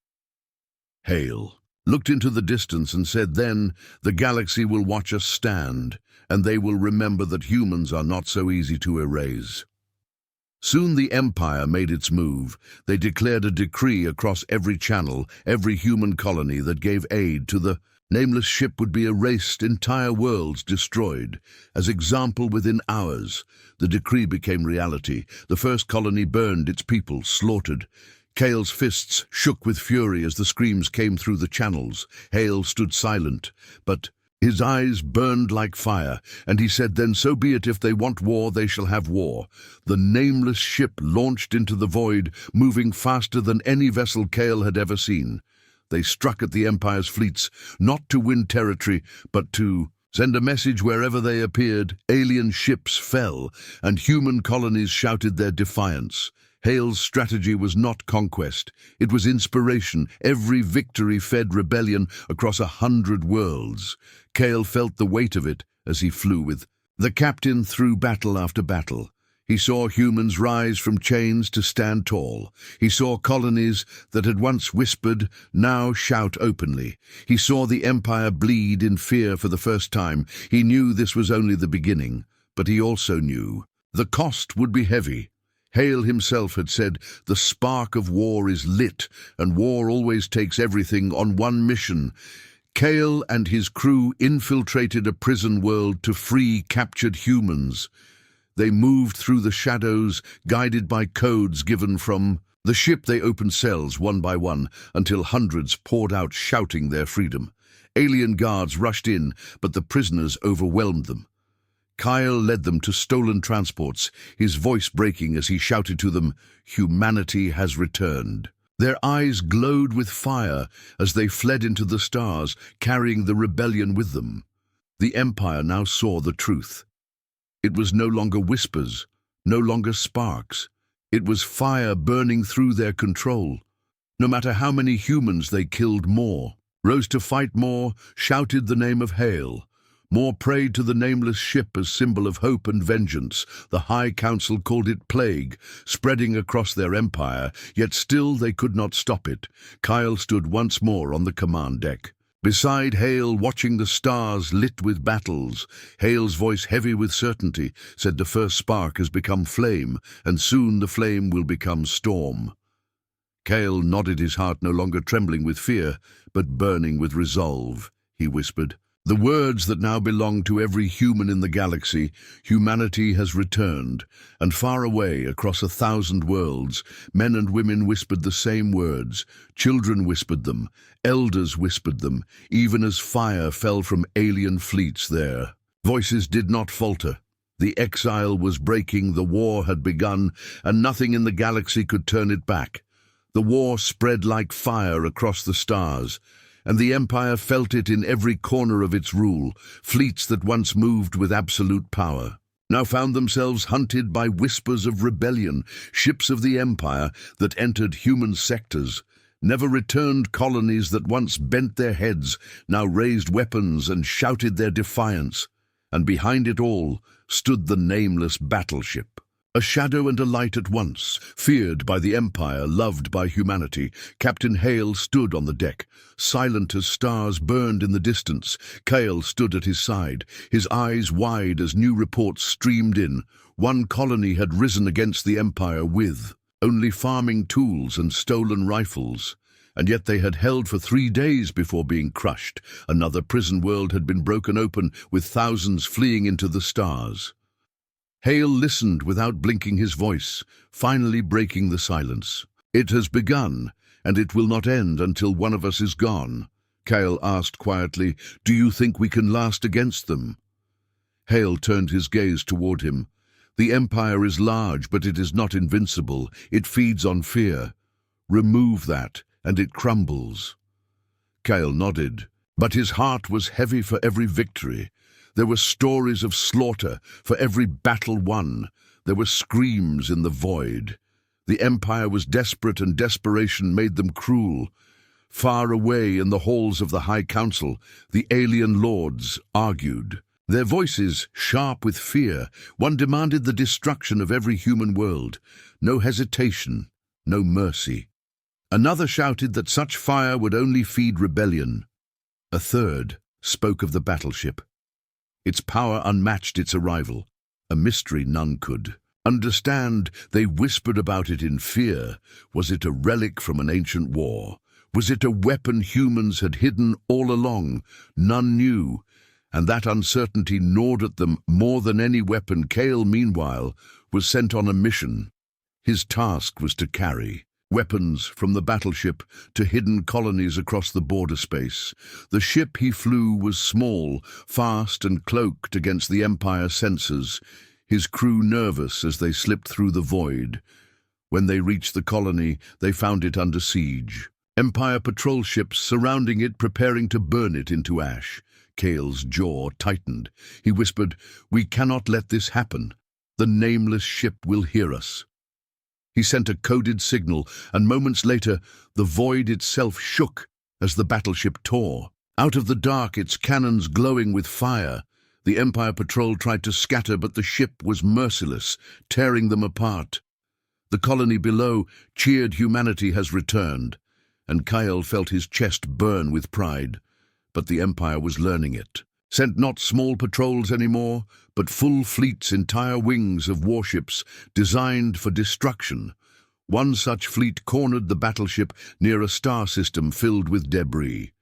Hale looked into the distance and said, "Then the galaxy will watch us stand, and they will remember that humans are not so easy to erase." Soon the Empire made its move. They declared a decree across every channel, every human colony that gave aid to the nameless ship would be erased, entire worlds destroyed. As example, within hours, the decree became reality. The first colony burned, its people slaughtered. Cale's fists shook with fury as the screams came through the channels. Hale stood silent, but his eyes burned like fire, and he said, "Then so be it. If they want war, they shall have war." The nameless ship launched into the void, moving faster than any vessel Cale had ever seen. They struck at the Empire's fleets, not to win territory, but to send a message wherever they appeared. Alien ships fell, and human colonies shouted their defiance. Hale's strategy was not conquest, it was inspiration. Every victory fed rebellion across 100 worlds. Cale felt the weight of it as he flew with the captain through battle after battle. He saw humans rise from chains to stand tall. He saw colonies that had once whispered now shout openly. He saw the Empire bleed in fear for the first time. He knew this was only the beginning, but he also knew the cost would be heavy. Hale himself had said, "The spark of war is lit, and war always takes everything on one mission." Cale and his crew infiltrated a prison world to free captured humans. They moved through the shadows, guided by codes given from the ship. They opened cells one by one until hundreds poured out shouting their freedom. Alien guards rushed in, but the prisoners overwhelmed them. Kyle led them to stolen transports, his voice breaking as he shouted to them, "Humanity has returned." Their eyes glowed with fire as they fled into the stars, carrying the rebellion with them. The Empire now saw the truth. It was no longer whispers, no longer sparks. It was fire burning through their control. No matter how many humans they killed, more rose to fight, more shouted the name of Hail. More prayed to the nameless ship as symbol of hope and vengeance. The High Council called it plague, spreading across their empire, yet still they could not stop it. Kyle stood once more on the command deck. Beside Hale, watching the stars lit with battles, Hale's voice heavy with certainty said the first spark has become flame, and soon the flame will become storm. Kyle nodded, his heart no longer trembling with fear, but burning with resolve. He whispered, "The words that now belong to every human in the galaxy, humanity has returned." And far away, across 1,000 worlds, men and women whispered the same words. Children whispered them, elders whispered them, even as fire fell from alien fleets there. Voices did not falter. The Exile was breaking, the war had begun, and nothing in the galaxy could turn it back. The war spread like fire across the stars, and the Empire felt it in every corner of its rule. Fleets that once moved with absolute power now found themselves hunted by whispers of rebellion. Ships of the Empire that entered human sectors, never-returned colonies that once bent their heads, now raised weapons and shouted their defiance. And behind it all stood the nameless Battleship. A shadow and a light at once, feared by the Empire, loved by humanity. Captain Hale stood on the deck, silent as stars burned in the distance. Kyle stood at his side, his eyes wide as new reports streamed in. One colony had risen against the Empire with only farming tools and stolen rifles, and yet they had held for 3 days before being crushed. Another prison world had been broken open, with thousands fleeing into the stars. Hale listened without blinking his voice, finally breaking the silence. "It has begun, and it will not end until one of us is gone." Kyle asked quietly, "Do you think we can last against them?" Hale turned his gaze toward him. "The Empire is large, but it is not invincible. It feeds on fear. Remove that, and it crumbles." Kyle nodded, but his heart was heavy for every victory. There were stories of slaughter for every battle won. There were screams in the void. The Empire was desperate, and desperation made them cruel. Far away in the halls of the High Council, the alien lords argued. Their voices sharp with fear, one demanded the destruction of every human world. No hesitation, no mercy. Another shouted that such fire would only feed rebellion. A third spoke of the Battleship. Its power unmatched its arrival, a mystery none could understand. They whispered about it in fear. Was it a relic from an ancient war? Was it a weapon humans had hidden all along? None knew, and that uncertainty gnawed at them more than any weapon. Kale, meanwhile, was sent on a mission. His task was to carry weapons from the Battleship to hidden colonies across the border space. The ship he flew was small, fast and cloaked against the Empire sensors, his crew nervous as they slipped through the void. When they reached the colony, they found it under siege. Empire patrol ships surrounding it, preparing to burn it into ash. Kale's jaw tightened. He whispered, "We cannot let this happen. The nameless ship will hear us." He sent a coded signal, and moments later, the void itself shook as the Battleship tore. Out of the dark, its cannons glowing with fire. The Empire patrol tried to scatter, but the ship was merciless, tearing them apart. The colony below cheered, "Humanity has returned," and Kyle felt his chest burn with pride. But the Empire was learning it. Sent not small patrols anymore, but full fleets, entire wings of warships designed for destruction. One such fleet cornered the Battleship near a star system filled with debris.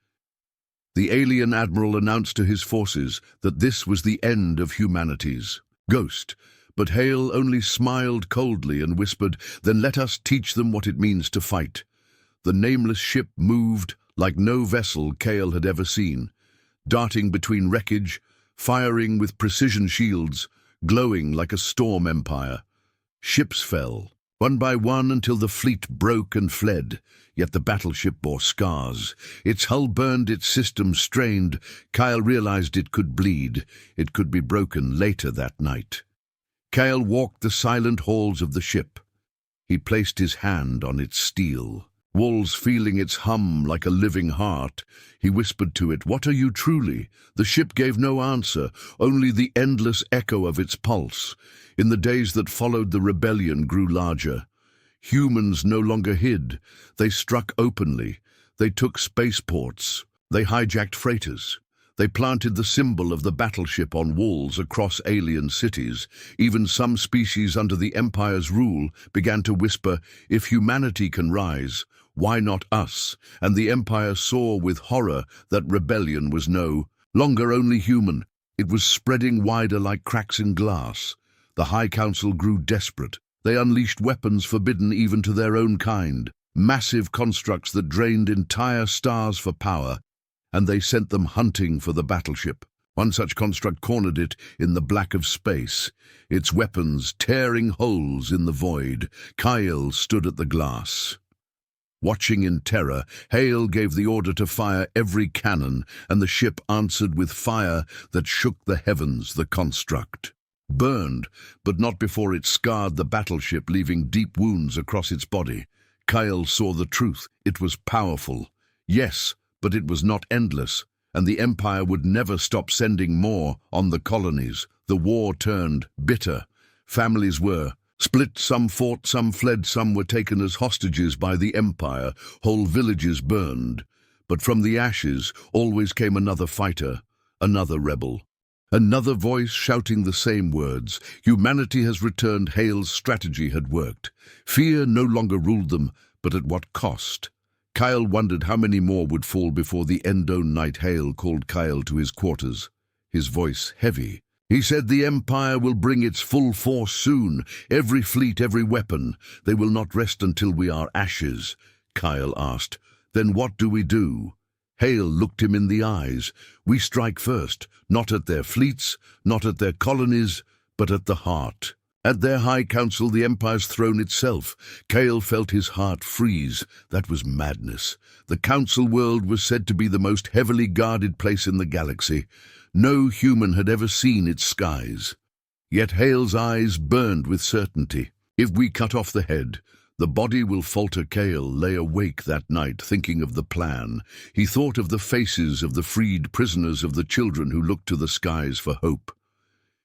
The alien admiral announced to his forces that this was the end of humanity's ghost, but Hale only smiled coldly and whispered, "Then let us teach them what it means to fight." The nameless ship moved like no vessel Kale had ever seen, darting between wreckage, firing with precision shields, glowing like a storm empire. Ships fell, one by one, until the fleet broke and fled, yet the battleship bore scars. Its hull burned, its system strained. Kyle realized it could bleed. It could be broken later that night. Kyle walked the silent halls of the ship. He placed his hand on its steel, walls feeling its hum like a living heart. He whispered to it, "What are you truly?" The ship gave no answer, only the endless echo of its pulse. In the days that followed, the rebellion grew larger. Humans no longer hid. They struck openly. They took spaceports. They hijacked freighters. They planted the symbol of the battleship on walls across alien cities. Even some species under the Empire's rule began to whisper, "If humanity can rise, why not us?" And the Empire saw with horror that rebellion was no longer only human. It was spreading wider like cracks in glass. The High Council grew desperate. They unleashed weapons forbidden even to their own kind, massive constructs that drained entire stars for power, and they sent them hunting for the battleship. One such construct cornered it in the black of space, its weapons tearing holes in the void. Kyle stood at the glass. Watching in terror, Hale gave the order to fire every cannon, and the ship answered with fire that shook the heavens. The construct burned, but not before it scarred the battleship, leaving deep wounds across its body. Kyle saw the truth. It was powerful, yes, but it was not endless, and the Empire would never stop sending more on the colonies. The war turned bitter. Families were split, some fought, some fled, some were taken as hostages by the Empire. Whole villages burned. But from the ashes always came another fighter, another rebel. Another voice shouting the same words. Humanity has returned. Hale's strategy had worked. Fear no longer ruled them, but at what cost? Kyle wondered how many more would fall before the Endo night. Hale called Kyle to his quarters, his voice heavy. He said, "The Empire will bring its full force soon. Every fleet, every weapon. They will not rest until we are ashes." Kyle asked, "Then what do we do?" Hale looked him in the eyes. "We strike first, not at their fleets, not at their colonies, but at the heart. At their High Council, the Empire's throne itself." Kale felt his heart freeze. That was madness. The Council world was said to be the most heavily guarded place in the galaxy. No human had ever seen its skies. Yet Hale's eyes burned with certainty. "If we cut off the head, the body will falter." Kale lay awake that night thinking of the plan. He thought of the faces of the freed prisoners, of the children who looked to the skies for hope.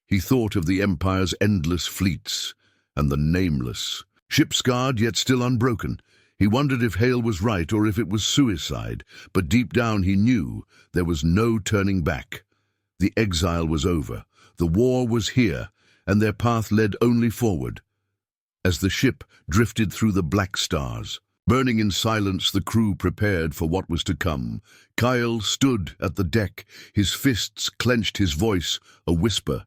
He thought of the Empire's endless fleets and the nameless. Ship scarred yet still unbroken. He wondered if Hale was right or if it was suicide, but deep down he knew there was no turning back. The exile was over. The war was here, and their path led only forward. As the ship drifted through the black stars, burning in silence, the crew prepared for what was to come. Kyle stood at the deck, his fists clenched, his voice a whisper.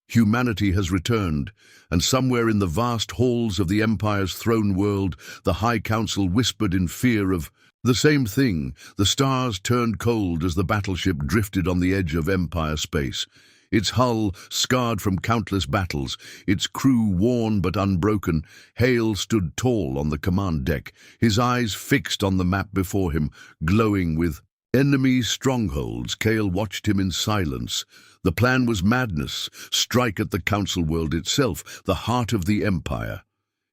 Humanity has returned, and somewhere in the vast halls of the Empire's throne world, the High Council whispered in fear of the same thing. The stars turned cold as the battleship drifted on the edge of Empire space. Its hull scarred from countless battles, its crew worn but unbroken. Hale stood tall on the command deck, his eyes fixed on the map before him, glowing with enemy strongholds. Kale watched him in silence. The plan was madness, strike at the Council world itself, the heart of the Empire.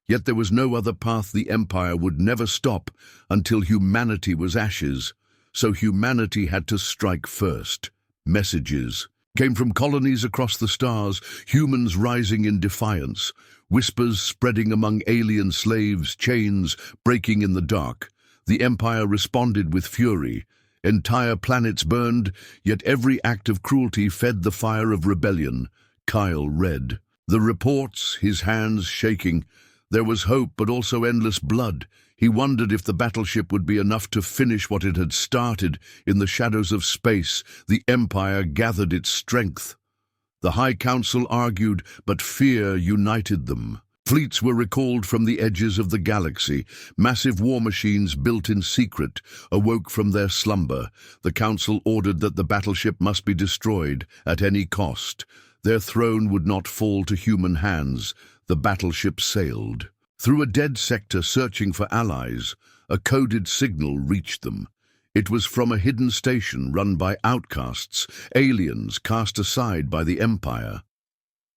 Yet there was no other path. The Empire would never stop until humanity was ashes, so humanity had to strike first. Messages came from colonies across the stars, humans rising in defiance, whispers spreading among alien slaves, chains breaking in the dark. The Empire responded with fury. Entire planets burned, yet every act of cruelty fed the fire of rebellion. Kyle read the reports, his hands shaking. There was hope, but also endless blood. He wondered if the battleship would be enough to finish what it had started. In the shadows of space, the Empire gathered its strength. The High Council argued, but fear united them. Fleets were recalled from the edges of the galaxy. Massive war machines built in secret awoke from their slumber. The Council ordered that the battleship must be destroyed at any cost. Their throne would not fall to human hands. The battleship sailed. Through a dead sector searching for allies, a coded signal reached them. It was from a hidden station run by outcasts, aliens cast aside by the Empire.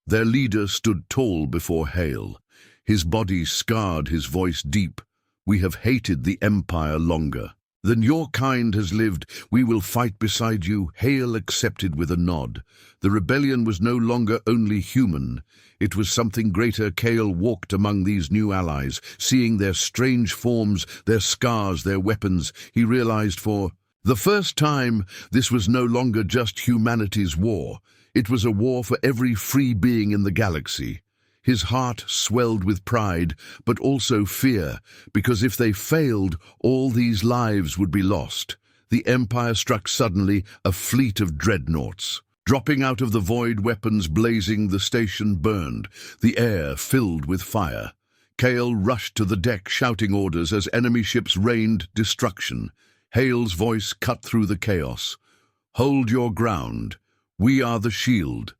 Their leader stood tall before Hale. His body scarred, his voice deep. "We have hated the Empire longer than your kind has lived. We will fight beside you." Hale accepted with a nod. The rebellion was no longer only human. It was something greater. Hale walked among these new allies, seeing their strange forms, their scars, their weapons. He realized for the first time this was no longer just humanity's war. It was a war for every free being in the galaxy. His heart swelled with pride, but also fear, because if they failed, all these lives would be lost. The Empire struck suddenly, a fleet of dreadnoughts. Dropping out of the void, weapons blazing, the station burned. The air filled with fire. Hale rushed to the deck, shouting orders as enemy ships rained destruction. Hale's voice cut through the chaos. "Hold your ground. We are the shield."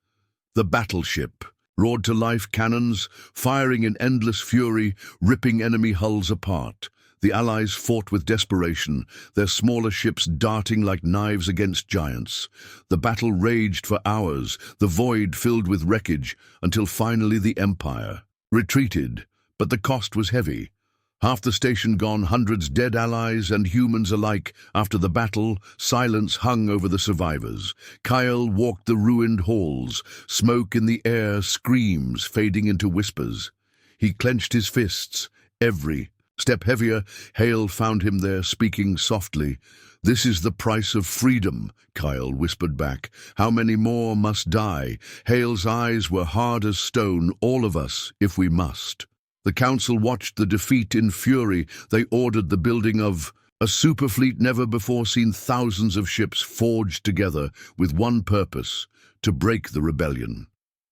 The battleship roared to life, cannons firing in endless fury, ripping enemy hulls apart. The Allies fought with desperation, their smaller ships darting like knives against giants. The battle raged for hours, the void filled with wreckage, until finally the Empire retreated, but the cost was heavy. Half the station gone, hundreds dead, allies and humans alike. After the battle, silence hung over the survivors. Kyle walked the ruined halls, smoke in the air, screams fading into whispers. He clenched his fists. Every step heavier, Hale found him there, speaking softly. "This is the price of freedom," Kyle whispered back. "How many more must die?" Hale's eyes were hard as stone. "All of us, if we must." The Council watched the defeat in fury. They ordered the building of a superfleet never before seen, thousands of ships forged together with one purpose: to break the rebellion.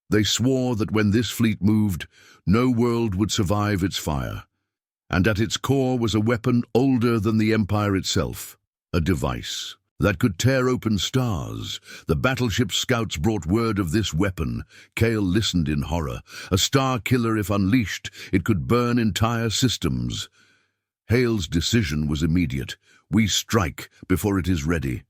They swore that when this fleet moved, no world would survive its fire. And at its core was a weapon older than the Empire itself, a device that could tear open stars. The battleship scouts brought word of this weapon. Hale listened in horror. A star killer, if unleashed, it could burn entire systems. Hale's decision was immediate. "We strike before it is ready."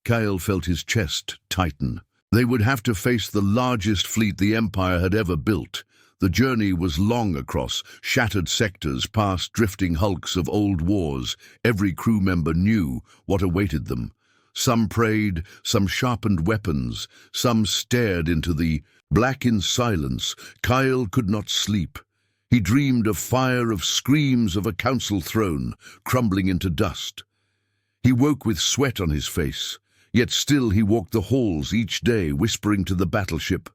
Hale felt his chest tighten. They would have to face the largest fleet the Empire had ever built. The journey was long across shattered sectors, past drifting hulks of old wars. Every crew member knew what awaited them. Some prayed, some sharpened weapons, some stared into the black in silence. Kyle could not sleep. He dreamed of fire, of screams, of a council throne crumbling into dust. He woke with sweat on his face, yet still he walked the halls each day, whispering to the battleship,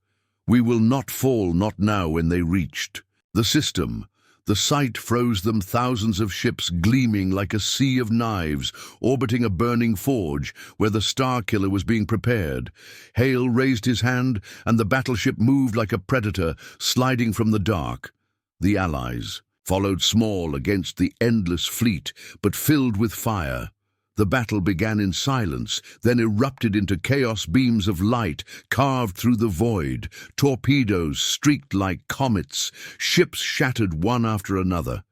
"We will not fall, not now." When they reached the system, the sight froze them. Thousands of ships gleaming like a sea of knives, orbiting a burning forge where the Star Killer was being prepared. Hale raised his hand, and the battleship moved like a predator, sliding from the dark. The Allies followed, small against the endless fleet, but filled with fire. The battle began in silence, then erupted into chaos. Beams of light carved through the void. Torpedoes streaked like comets. Ships shattered one after another.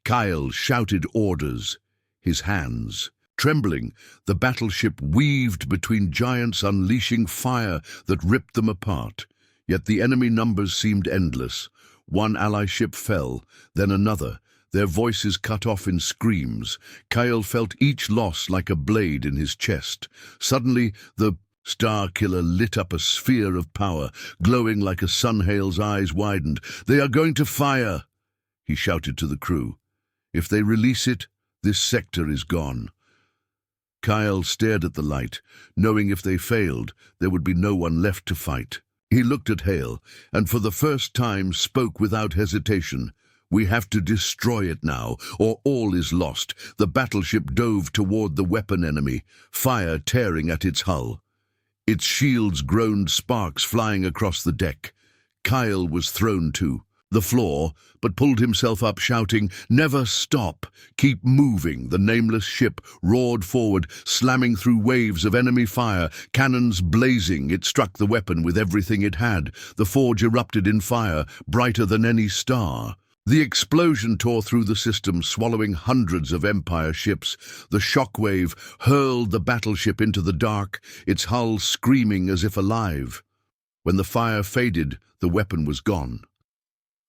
Kyle shouted orders, his hands trembling. The battleship weaved between giants, unleashing fire that ripped them apart. Yet the enemy numbers seemed endless. One ally ship fell, then another, their voices cut off in screams. Kyle felt each loss like a blade in his chest. Suddenly, the Star Killer lit up, a sphere of power, glowing like a sun. Hale's eyes widened. "They are going to fire," he shouted to the crew. "If they release it, this sector is gone." Kyle stared at the light, knowing if they failed, there would be no one left to fight. He looked at Hale, and for the first time spoke without hesitation. "We have to destroy it now, or all is lost." The battleship dove toward the weapon enemy, fire tearing at its hull. Its shields groaned, sparks flying across the deck. Kyle was thrown too. the floor, but pulled himself up, shouting, "Never stop! Keep moving!" The nameless ship roared forward, slamming through waves of enemy fire, cannons blazing. It struck the weapon with everything it had. The forge erupted in fire, brighter than any star. The explosion tore through the system, swallowing hundreds of Empire ships. The shockwave hurled the battleship into the dark, its hull screaming as if alive. When the fire faded, the weapon was gone.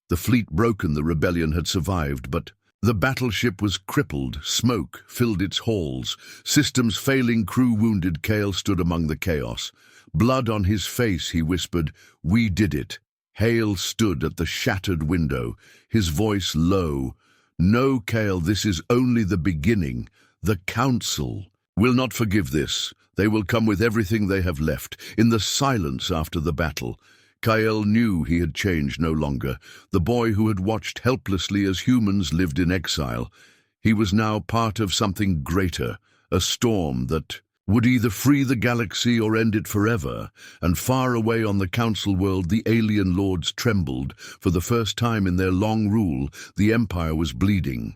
The fleet broken, the rebellion had survived, but the battleship was crippled. Smoke filled its halls. Systems failing, crew wounded. Cale stood among the chaos. Blood on his face, he whispered, "We did it." Hale stood at the shattered window, his voice low. "No, Cale, this is only the beginning. The Council will not forgive this. They will come with everything they have left, in the silence after the battle." Cale knew he had changed no longer. The boy who had watched helplessly as humans lived in exile. He was now part of something greater, a storm that would either free the galaxy or end it forever. And far away on the Council world, the alien lords trembled. For the first time in their long rule, the Empire was bleeding.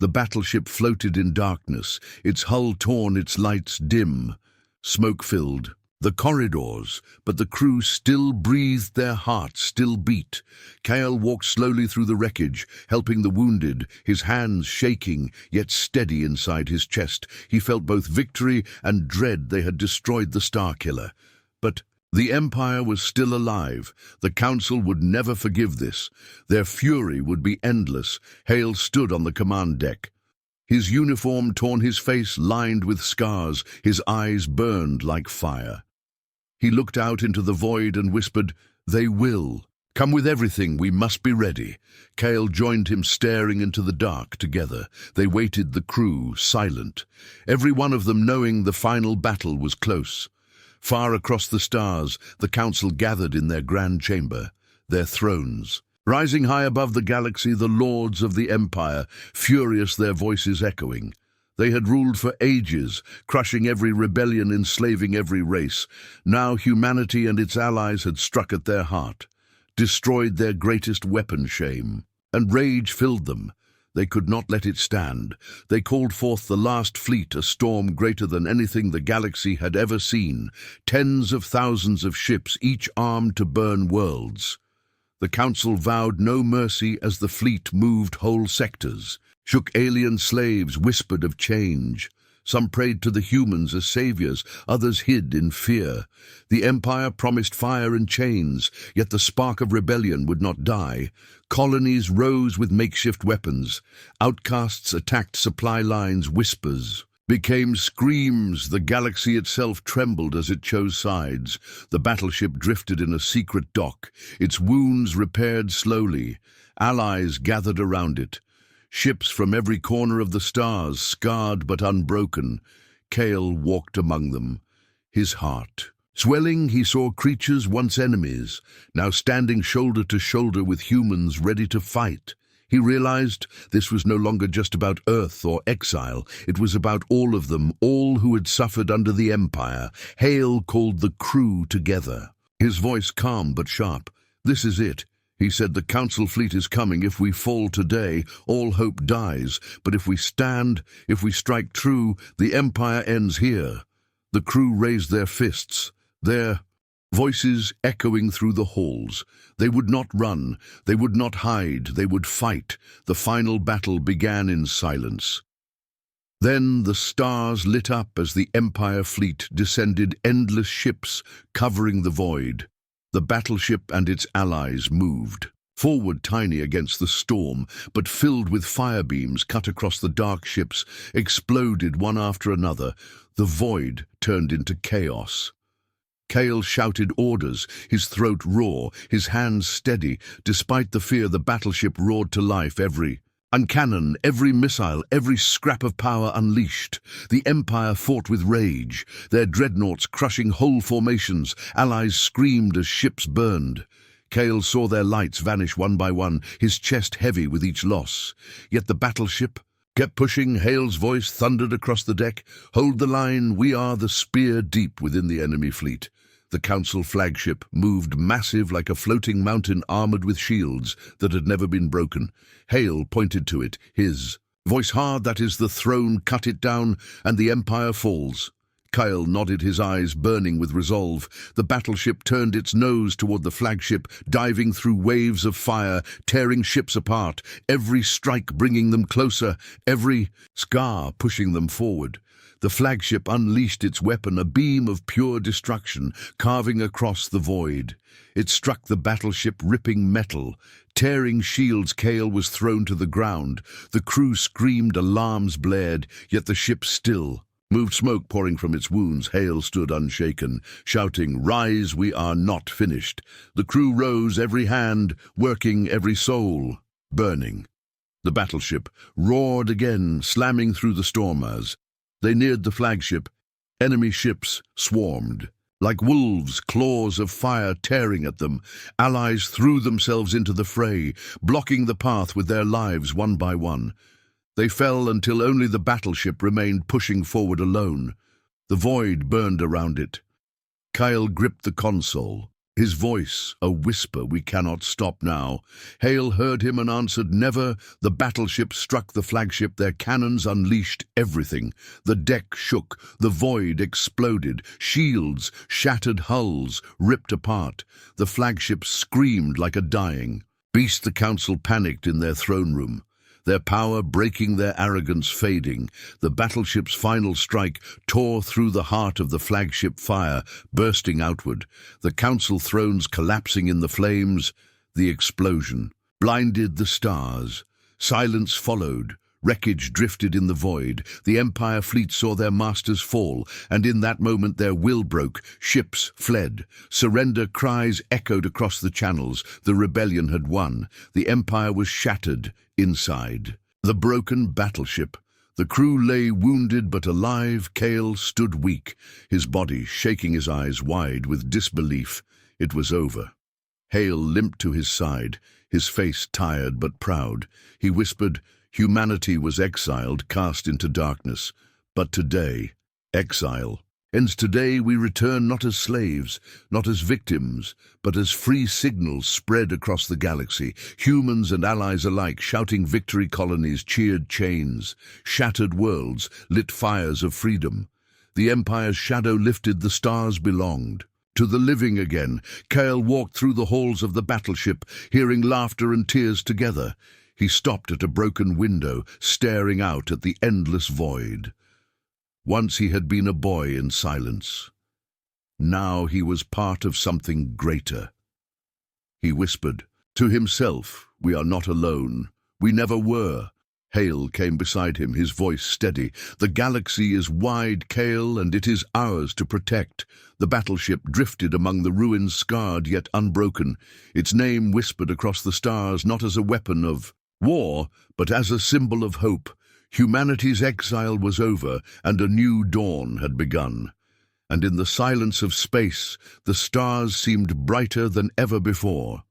The battleship floated in darkness, its hull torn, its lights dim, smoke-filled. The corridors, but the crew still breathed, their hearts still beat. Cale walked slowly through the wreckage, helping the wounded, his hands shaking, yet steady inside his chest. He felt both victory and dread. They had destroyed the Starkiller. But the Empire was still alive. The Council would never forgive this. Their fury would be endless. Hale stood on the command deck. His uniform torn, his face lined with scars, his eyes burned like fire. He looked out into the void and whispered, "They will. Come with everything, we must be ready." Cale joined him, staring into the dark together. They waited, the crew, silent, every one of them knowing the final battle was close. Far across the stars, the Council gathered in their grand chamber, their thrones. Rising high above the galaxy, the lords of the Empire, furious, their voices echoing. They had ruled for ages, crushing every rebellion, enslaving every race. Now humanity and its allies had struck at their heart, destroyed their greatest weapon, shame. And rage filled them. They could not let it stand. They called forth the last fleet, a storm greater than anything the galaxy had ever seen. Tens of thousands of ships, each armed to burn worlds. The Council vowed no mercy as the fleet moved whole sectors. Shook alien slaves, whispered of change. Some prayed to the humans as saviors, others hid in fear. The Empire promised fire and chains, yet the spark of rebellion would not die. Colonies rose with makeshift weapons. Outcasts attacked supply lines. Whispers became screams. The galaxy itself trembled as it chose sides. The battleship drifted in a secret dock, its wounds repaired slowly. Allies gathered around it. Ships from every corner of the stars, scarred but unbroken. Cale walked among them, his heart swelling. He saw creatures once enemies, now standing shoulder to shoulder with humans ready to fight. He realized this was no longer just about Earth or exile. It was about all of them, all who had suffered under the Empire. Hale called the crew together, his voice calm but sharp. "This is it," he said. "The Council fleet is coming. If we fall today, all hope dies. But if we stand, if we strike true, the Empire ends here." The crew raised their fists, their voices echoing through the halls. They would not run, they would not hide, they would fight. The final battle began in silence. Then the stars lit up as the Empire fleet descended, endless ships covering the void. The battleship and its allies moved forward, tiny against the storm, but filled with fire beams cut across the dark ships, exploded one after another. The void turned into chaos. Cale shouted orders, his throat raw, his hands steady. Despite the fear, the battleship roared to life. Every cannon, every missile, every scrap of power unleashed. The Empire fought with rage, their dreadnoughts crushing whole formations. Allies screamed as ships burned. Cale saw their lights vanish one by one, his chest heavy with each loss. Yet the battleship kept pushing. Hale's voice thundered across the deck. "Hold the line, we are the spear deep within the enemy fleet. The Council flagship moved massive like a floating mountain armored with shields that had never been broken. Hale pointed to it, his voice hard. "That is the throne, cut it down, and the Empire falls." Kyle nodded, his eyes burning with resolve. The battleship turned its nose toward the flagship, diving through waves of fire, tearing ships apart, every strike bringing them closer, every scar pushing them forward. The flagship unleashed its weapon, a beam of pure destruction, carving across the void. It struck the battleship, ripping metal. Tearing shields, Kale was thrown to the ground. The crew screamed, alarms blared, yet the ship still moved, smoke pouring from its wounds. Hale stood unshaken, shouting, "Rise, we are not finished." The crew rose, every hand working, every soul burning. The battleship roared again, slamming through the stormers. They neared the flagship. Enemy ships swarmed. Like wolves, claws of fire tearing at them, allies threw themselves into the fray, blocking the path with their lives one by one. They fell until only the battleship remained, pushing forward alone. The void burned around it. Kyle gripped the console, his voice a whisper, "We cannot stop now." Hale heard him and answered, "Never." The battleship struck the flagship, their cannons unleashed everything. The deck shook, the void exploded, shields, shattered hulls, ripped apart. The flagship screamed like a dying beast. The Council panicked in their throne room, their power breaking, their arrogance fading. The battleship's final strike tore through the heart of the flagship, fire bursting outward. The Council thrones collapsing in the flames. The explosion blinded the stars. Silence followed. Wreckage drifted in the void. The Empire fleet saw their masters fall, and in that moment their will broke. Ships fled. Surrender cries echoed across the channels. The rebellion had won. The Empire was shattered inside the broken battleship. The crew lay wounded but alive. Kale stood weak, his body shaking, his eyes wide with disbelief. It was over. Hale limped to his side, his face tired but proud. He whispered, "Humanity was exiled, cast into darkness. But today, exile ends. Today we return not as slaves, not as victims, but as free signals spread across the galaxy. Humans and allies alike shouting victory. Colonies cheered, chains shattered, worlds lit fires of freedom. The Empire's shadow lifted, the stars belonged to the living again." Kale walked through the halls of the battleship, hearing laughter and tears together. He stopped at a broken window, staring out at the endless void. Once he had been a boy in silence. Now he was part of something greater. He whispered to himself, "We are not alone. We never were." Hale came beside him, his voice steady. "The galaxy is wide, Kale, and it is ours to protect." The battleship drifted among the ruins, scarred yet unbroken. Its name whispered across the stars, not as a weapon of war, but as a symbol of hope. Humanity's exile was over, and a new dawn had begun. And in the silence of space, the stars seemed brighter than ever before.